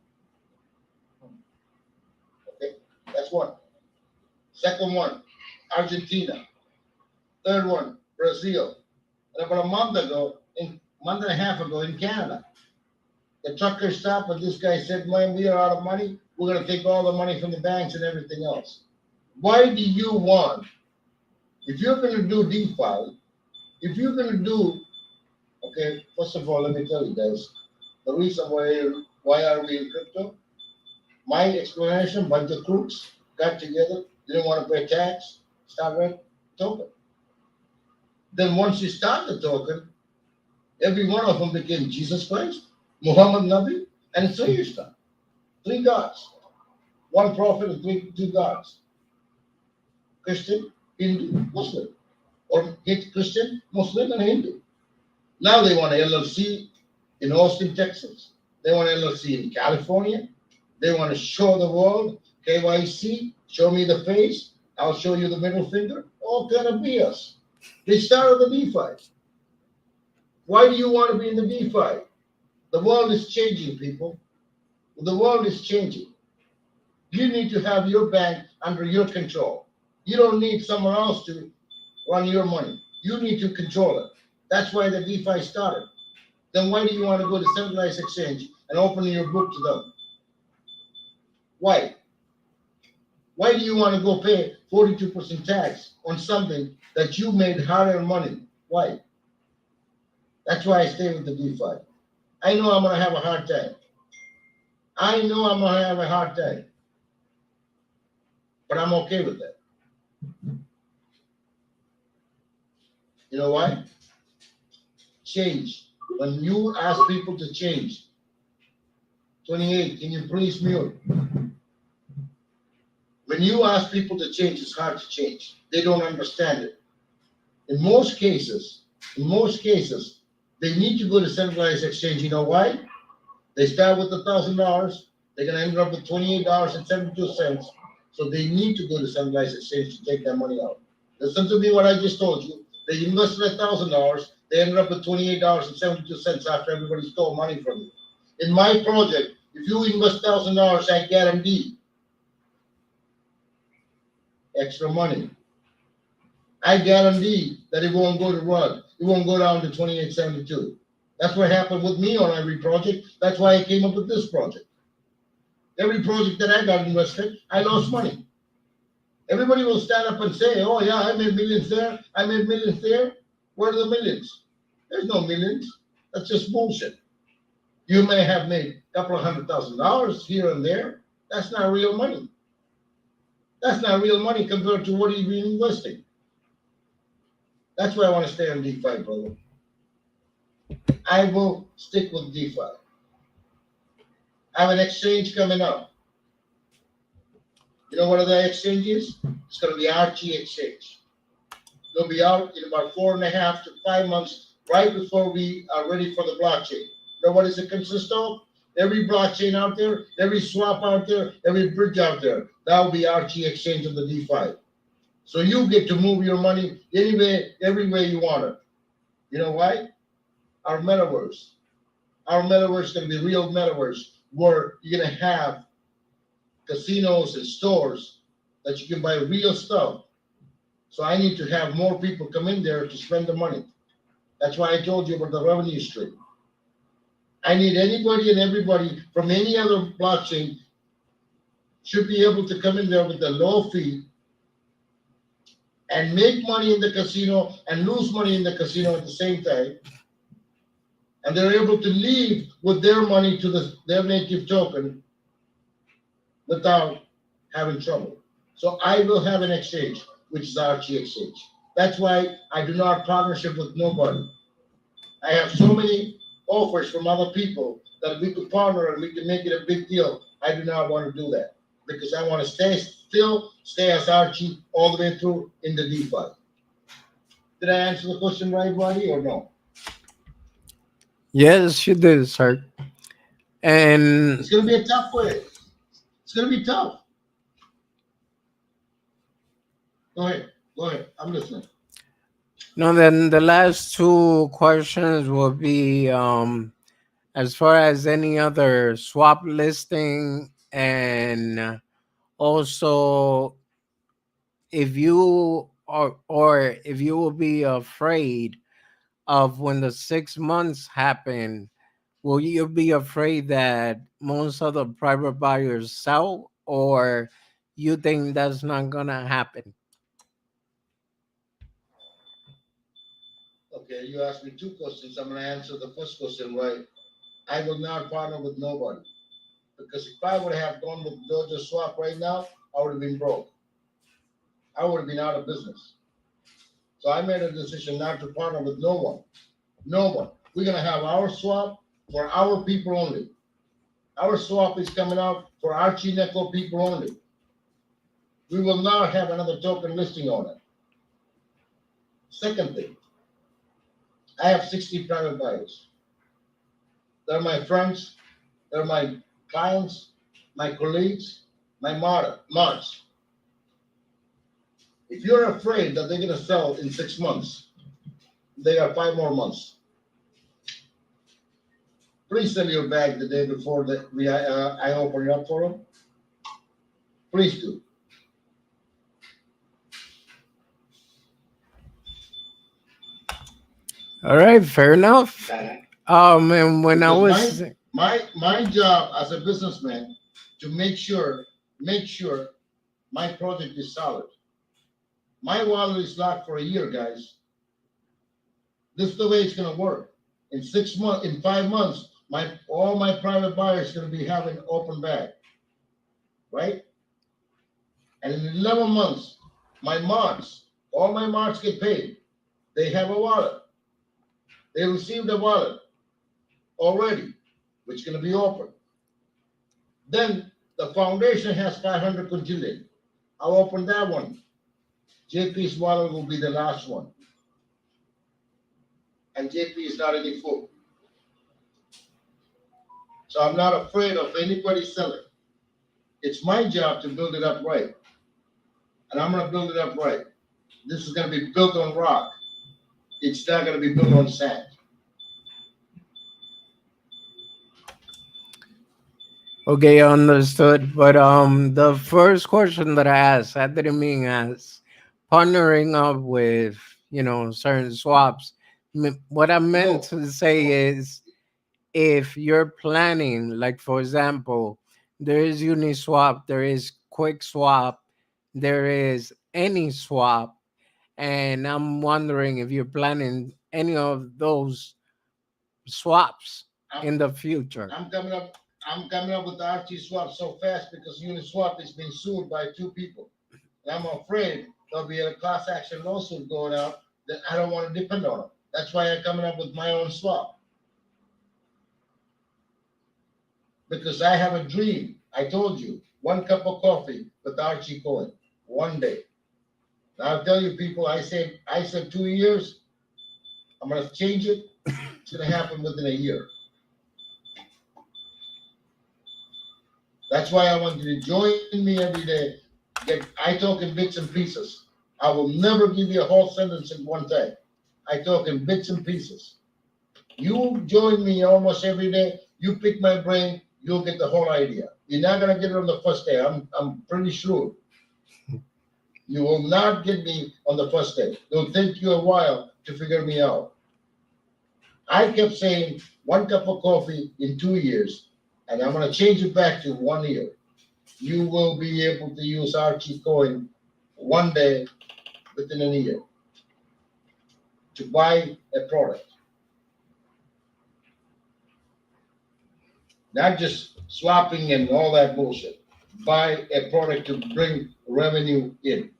Okay, that's one. Second one, Argentina. Third one, Brazil. And about a month and a half ago in Canada, the trucker stopped and this guy said, man, we are out of money. We're going to take all the money from the banks and everything else. Why do you want, if you're going to do DeFi, if you're going to do, okay, first of all, let me tell you guys, the reason why are we in crypto? My explanation, bunch of crooks got together, didn't want to pay tax, started token. Then once you start the token, every one of them became Jesus Christ, Muhammad Nabi, and it's three stuff. Three gods. One prophet and two gods. Christian, Hindu, Muslim. Or Christian, Muslim, and Hindu. Now they want an LLC in Austin, Texas. They want an LLC in California. They want to show the world, KYC, show me the face, I'll show you the middle finger. All kind of BS. They started the DeFi. Why do you want to be in the DeFi? The world is changing, people. The world is changing. You need to have your bank under your control. You don't need someone else to run your money. You need to control it. That's why the DeFi started. Then why do you want to go to centralized exchange and open your book to them? Why? Why do you want to go pay 42% tax on something that you made hard-earned money? Why? That's why I stay with the DeFi. I know I'm going to have a hard time. I know I'm going to have a hard time. But I'm okay with that. You know why? Change. When you ask people to change, 28, can you please mute? When you ask people to change, it's hard to change. They don't understand it. In most cases, they need to go to centralized exchange. You know why? They start with $1,000. They're going to end up with $28.72. So they need to go to centralized exchange to take their money out. Listen to me what I just told you. They invested $1,000. They ended up with $28.72 after everybody stole money from you. In my project, if you invest $1,000, I guarantee extra money. I guarantee that it won't go to run. It won't go down to 28.72. That's what happened with me on every project. That's why I came up with this project. Every project that I got invested, I lost money. Everybody will stand up and say, oh yeah, I made millions there, I made millions there. Where are the millions? There's no millions. That's just bullshit. You may have made a couple of $100,000 here and there. That's not real money. That's not real money compared to what you've been investing. That's why I want to stay on DeFi, brother. I will stick with DeFi. I have an exchange coming up. You know what the exchange is? It's going to be Archie Exchange. It'll be out in about 4.5 to 5 months, right before we are ready for the blockchain. You know what does it consist of? Every blockchain out there, every swap out there, every bridge out there, that will be Archie Exchange of the DeFi. So you get to move your money anywhere, every way you want it. You know why? Our metaverse. Our metaverse is going to be real metaverse where you're going to have casinos and stores that you can buy real stuff. So I need to have more people come in there to spend the money. That's why I told you about the revenue stream. I need anybody and everybody from any other blockchain should be able to come in there with a low fee and make money in the casino and lose money in the casino at the same time. And they're able to leave with their money to their native token without having trouble. So I will have an exchange, which is Archie Exchange. That's why I do not partnership with nobody. I have so many offers from other people that we could partner and we can make it a big deal. I do not want to do that because I want to stay as Archie all the way through in the DeFi. Did I answer the question right, Roddy, or no? Yes, you did, sir. And It's going to be a tough way. It's going to be tough. Go ahead. I'm listening. no, then the last two questions will be as far as any other swap listing, and also if you or if you will be afraid of when the 6 months happen, will you be afraid that most of the private buyers sell, or you think that's not gonna happen? Okay, you asked me two questions. I'm going to answer the first question right. I will not partner with nobody because if I would have gone with Dojo Swap right now, I would have been broke. I would have been out of business. So I made a decision not to partner with no one. No one. We're going to have our swap for our people only. Our swap is coming out for Archieneko people only. We will not have another token listing on it. Second thing, I have 60 private buyers. They're my friends, they're my clients, my colleagues, my mods. If you're afraid that they're going to sell in 6 months, they got 5 more months. Please sell your bag the day before I open it up for them. Please do. All right, fair enough. And when I Because was my job as a businessman to make sure my project is solid. My wallet is locked for a year, guys. This is the way it's gonna work. In 6 months, in 5 months, all my private buyers gonna be having open bag, right? And in 11 months, all my mods get paid. They have a wallet. They received a wallet already, which is gonna be open. Then the foundation has 500 quintillion. I'll open that one. JP's wallet will be the last one. And JP is not any fool. So I'm not afraid of anybody selling. It's my job to build it up right. And I'm gonna build it up right. This is gonna be built on rock. It's not gonna be built on sand. okay, understood. But the first question that I asked, I didn't mean as partnering up with certain swaps. What I meant No, to say is if you're planning, like for example, there is Uniswap, there is Quick Swap, there is any swap, and I'm wondering if you're planning any of those swaps I'm, in the future. I'm coming up. I'm coming up with the RT swap so fast because Uniswap is being sued by 2 people. And I'm afraid there'll be a class action lawsuit going out that I don't want to depend on them. That's why I'm coming up with my own swap. Because I have a dream. I told you, 1 cup of coffee with Archie Cohen, one day. And I'll tell you people, I said 2 years. I'm gonna change it. It's gonna happen within a year. That's why I want you to join me every day. I talk in bits and pieces. I will never give you a whole sentence in one time. I talk in bits and pieces. You join me almost every day. You pick my brain. You'll get the whole idea. You're not gonna get it on the first day. I'm pretty sure. You will not get me on the first day. It'll take you a while to figure me out. I kept saying 1 cup of coffee in 2 years, and I'm going to change it back to 1 year. You will be able to use Archieneko one day within a year to buy a product. Not just swapping and all that bullshit. Buy a product to bring revenue in.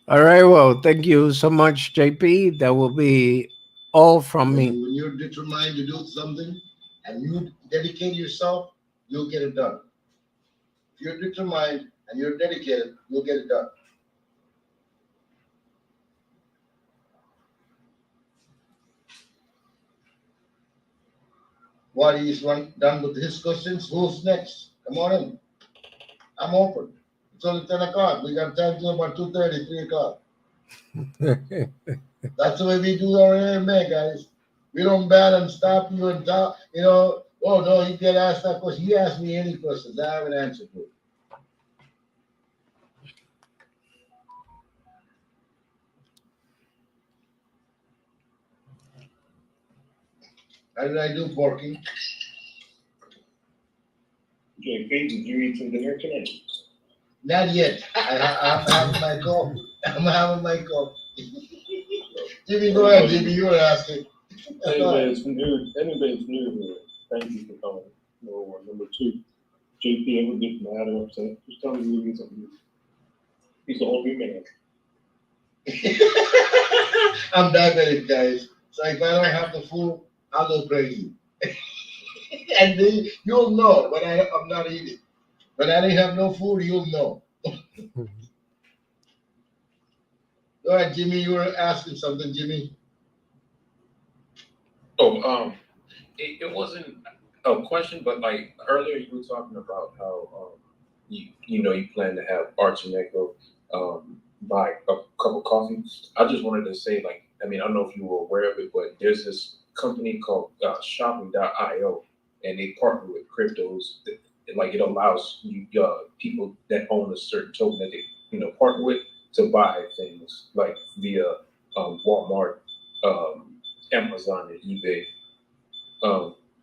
All right. Well, thank you so much, JP. That will be all from me. When you're determined to do something and you dedicate yourself, you'll get it done. If you're determined and you're dedicated, you'll get it done. What he's done with his questions, who's next? Come on in. I'm open. It's only 10 o'clock. We got time till about 2:30, 3 o'clock. That's the way we do our AMA, guys. We don't ban and stop you and talk, oh no, you get asked that question. You ask me any questions, I have an answer to it. How did I do, Porky? JP, did you eat some dinner tonight? Not yet. I'm having my coffee. I'm having my coffee. Jimmy, go ahead, Jimmy. You were asking. Anybody's new here, thank you for coming. Number one. Number two, JP ever get mad or upset? Just tell me you need something. He's a whole new man. I'm diabetic, guys. So if I don't have the food, I'll go crazy. And then you'll know when I'm not eating. When I didn't have no food, you'll know. Go ahead, Jimmy. You were asking something, Jimmy. Oh, it wasn't a question, but like earlier you were talking about how you plan to have Archieneko buy a cup of coffee. I just wanted to say, like, I mean, I don't know if you were aware of it, but there's this company called shopping.io, and they partner with cryptos. Like, it allows you people that own a certain token that they partner with to buy things like via Walmart, Amazon, and eBay.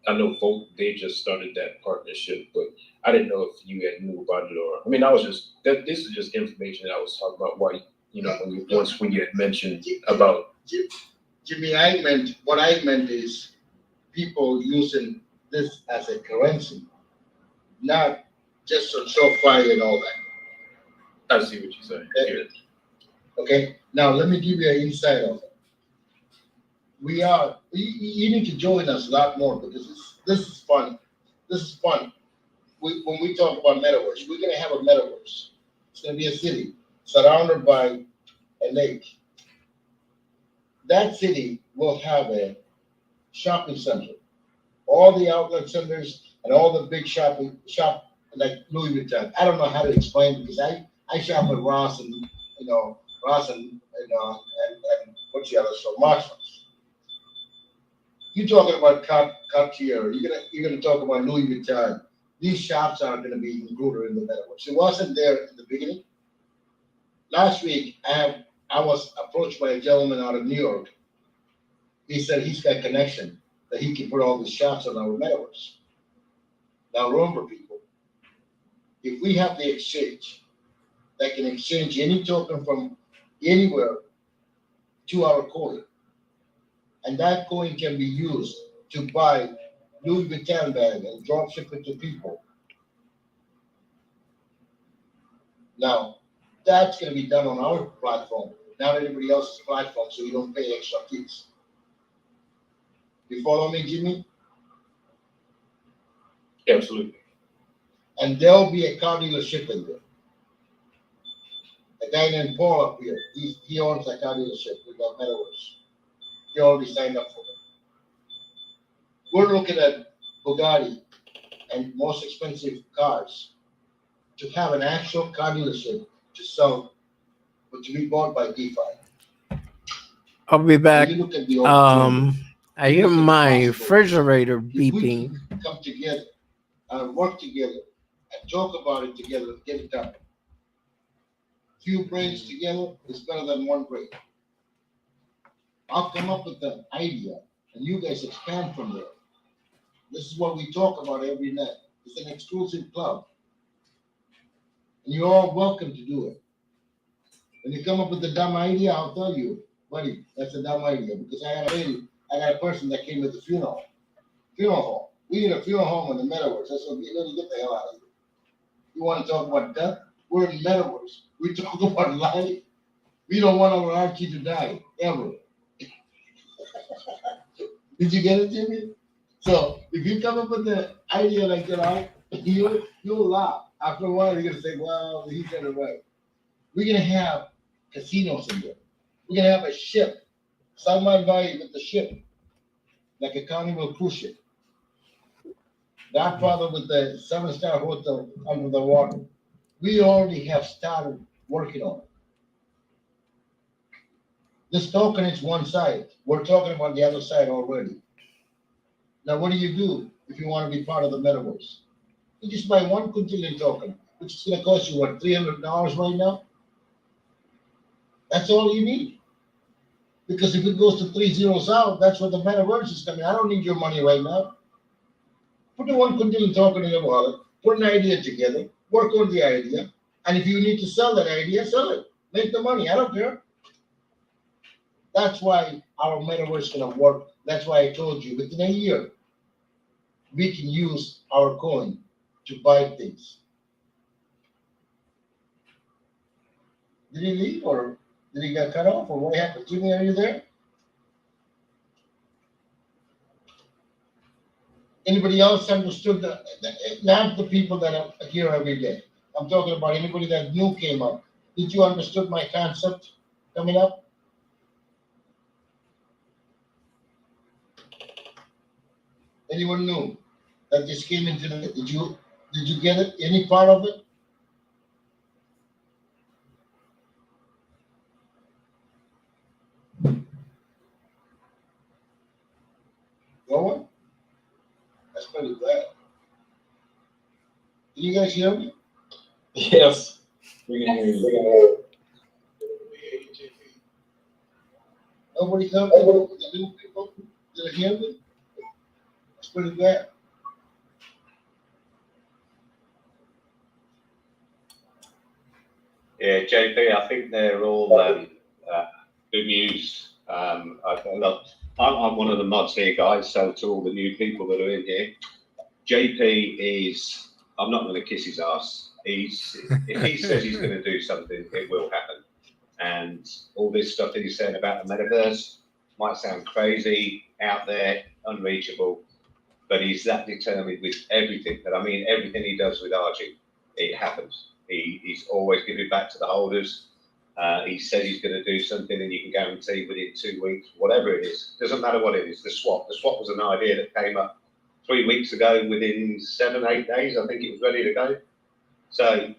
I know they just started that partnership, but I didn't know if you had knew about it or. I mean, this is just information that I was talking about. Why when you had mentioned about Jimmy, what I meant is people using this as a currency, not just on SoFi and all that. I see what you're saying. Okay. Now let me give you an insight of it. You need to join us a lot more because this is fun. This is fun. When we talk about metaverse, we're going to have a metaverse. It's going to be a city surrounded by a lake. That city will have a shopping center. All the outlet centers and all the big shop like Louis Vuitton. I don't know how to explain it because I shop at Ross and and what's the other store? Marshalls. You're talking about Cartier. You're gonna talk about Louis Vuitton. These shops are gonna be included in the metaverse. It wasn't there in the beginning. Last week, I was approached by a gentleman out of New York. He said he's got connection that he can put all these shops on our metaverse. Now remember, people, if we have the exchange that can exchange any token from anywhere to our coin, and that coin can be used to buy Louis Vuitton bag and drop ship it to people. Now, that's going to be done on our platform, not anybody else's platform, so you don't pay extra fees. You follow me, Jimmy? Absolutely. And there'll be a car dealership in there. A guy named Paul up here, he owns a car dealership with the metaverse. He already signed up for it. We're looking at Bugatti and most expensive cars to have an actual car dealership to sell, but to be bought by DeFi. I'll be back. You look at the opportunity. I hear my refrigerator beeping. If we come together and work together and talk about it together and get it done. Few brains together is better than one brain. I'll come up with the idea and you guys expand from there. This is what we talk about every night. It's an exclusive club. And you're all welcome to do it. When you come up with a dumb idea, I'll tell you, buddy, that's a dumb idea. Because I got a person that came with the funeral home. We need a funeral home in the metaverse. That's what we need to get the hell out of here. You want to talk about death? We're in the metaverse. We talk about life. We don't want our Archie to die, ever. Did you get it, Jimmy? So if you come up with the idea like that, you'll laugh. After a while, you're gonna say, "Wow, he said it right." We're gonna have casinos in there. We're gonna have a ship. Salman Valley with the ship, like a Carnival cruise ship. Godfather with the 7-star hotel under the water. We already have started working on it. This token is one side. We're talking about the other side already. Now, what do you do if you want to be part of the metaverse? You just buy one quintillion token, which is going to cost you, what, $300 right now? That's all you need. Because if it goes to 3 zeros out, that's what the metaverse is coming. I don't need your money right now. Put the one quintillion token in your wallet, put an idea together, work on the idea, and if you need to sell that idea, sell it. Make the money. I don't care. That's why our metaverse is going to work. That's why I told you within a year, we can use our coin to buy things. Did he leave or did he get cut off or what happened? Jimmy, are you there? Anybody else understood not the people that are here every day. I'm talking about anybody that new came up. Did you understood my concept coming up? Anyone new that just came into the, did you get it? Any part of it? No one? That's pretty bad. Can you guys hear me? Yes, we can hear you. Nobody heard me? The new people? Did you hear me? That's pretty bad. Yeah, JP, I think they're all good news. I'm one of the mods here, guys, so to all the new people that are in here, JP is, I'm not going to kiss his ass. If he says he's going to do something, it will happen. And all this stuff that he's saying about the metaverse might sound crazy, out there, unreachable, but he's that determined with everything. But I mean, everything he does with Archie, it happens. He's always giving back to the holders. He says he's going to do something, and you can guarantee within 2 weeks, whatever it is, doesn't matter what it is. The swap was an idea that came up 3 weeks ago. Within 7, 8 days, I think it was ready to go. So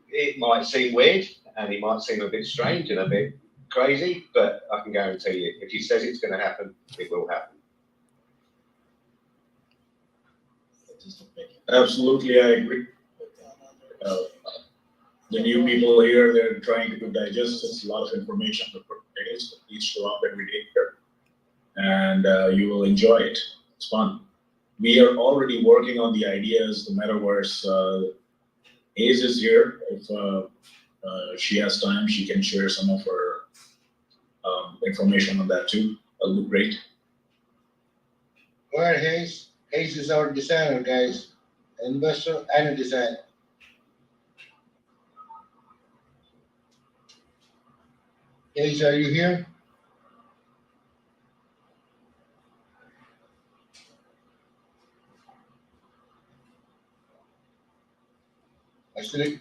it might seem weird, and he might seem a bit strange and a bit crazy, but I can guarantee you, if he says it's going to happen, it will happen. Absolutely, I agree. The new people here, they're trying to digest this, a lot of information. It is, please show up every day here, and you will enjoy it. It's fun. We are already working on the ideas, the metaverse. Ace is here. If she has time, she can share some of her information on that too. That'll be great. All right, Hayes. Hayes is our designer, guys. Investor and a designer. Hayes, are you here?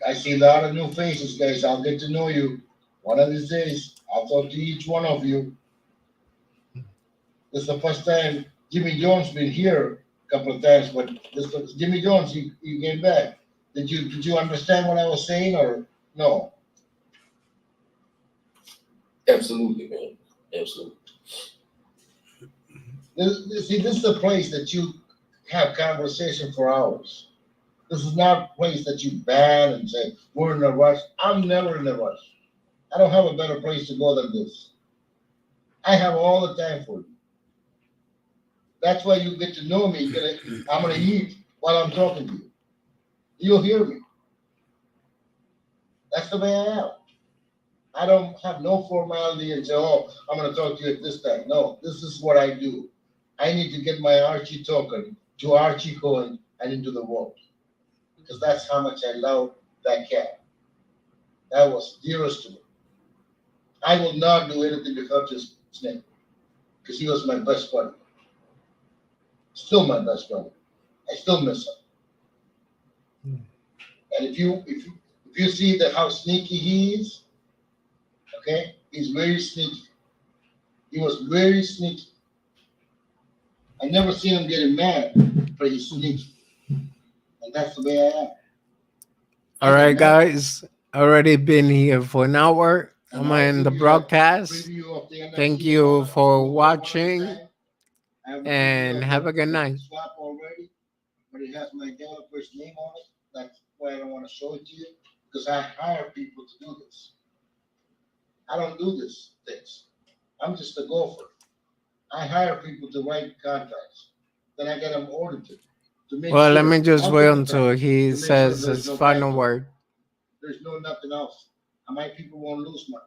I see a lot of new faces, guys. I'll get to know you. One of these days, I'll talk to each one of you. This is the first time Jimmy Jones been here a couple of times, but this was Jimmy Jones, you came back. Did you understand what I was saying or no? Absolutely, man. Absolutely. This is the place that you have conversation for hours. This is not a place that you ban and say, we're in a rush. I'm never in a rush. I don't have a better place to go than this. I have all the time for you. That's why you get to know me. I'm gonna eat while I'm talking to you. You'll hear me. That's the way I am. I don't have no formality and say, oh, I'm gonna talk to you at this time. No, this is what I do. I need to get my Archie token to Archie Cohen and into the world. Because that's how much I love that cat. That was dearest to me. I will not do anything to hurt his name. Because he was my best buddy. Still my best buddy. I still miss him. And if you see that how sneaky he is, okay, he's very sneaky. He was very sneaky. I never seen him getting mad, but he's sneaky. And that's the way I am. All right, guys. Already been here for an hour. And I'm I'll in the give you a broadcast. preview of the NFC Thank you AMA. for One more watching time. I have a and preview of have the- a good the night. Swap already, but it has my developer's name on it. That's why I don't want to show it to you, because I hire people to do this. I don't do this things. I'm just a gopher. I hire people to write contracts. Then I get them audited to make Well, sure. let me just I'll wait take the until time he to make sure says there's his no final backdoor. word. There's no nothing else. And my people won't lose money.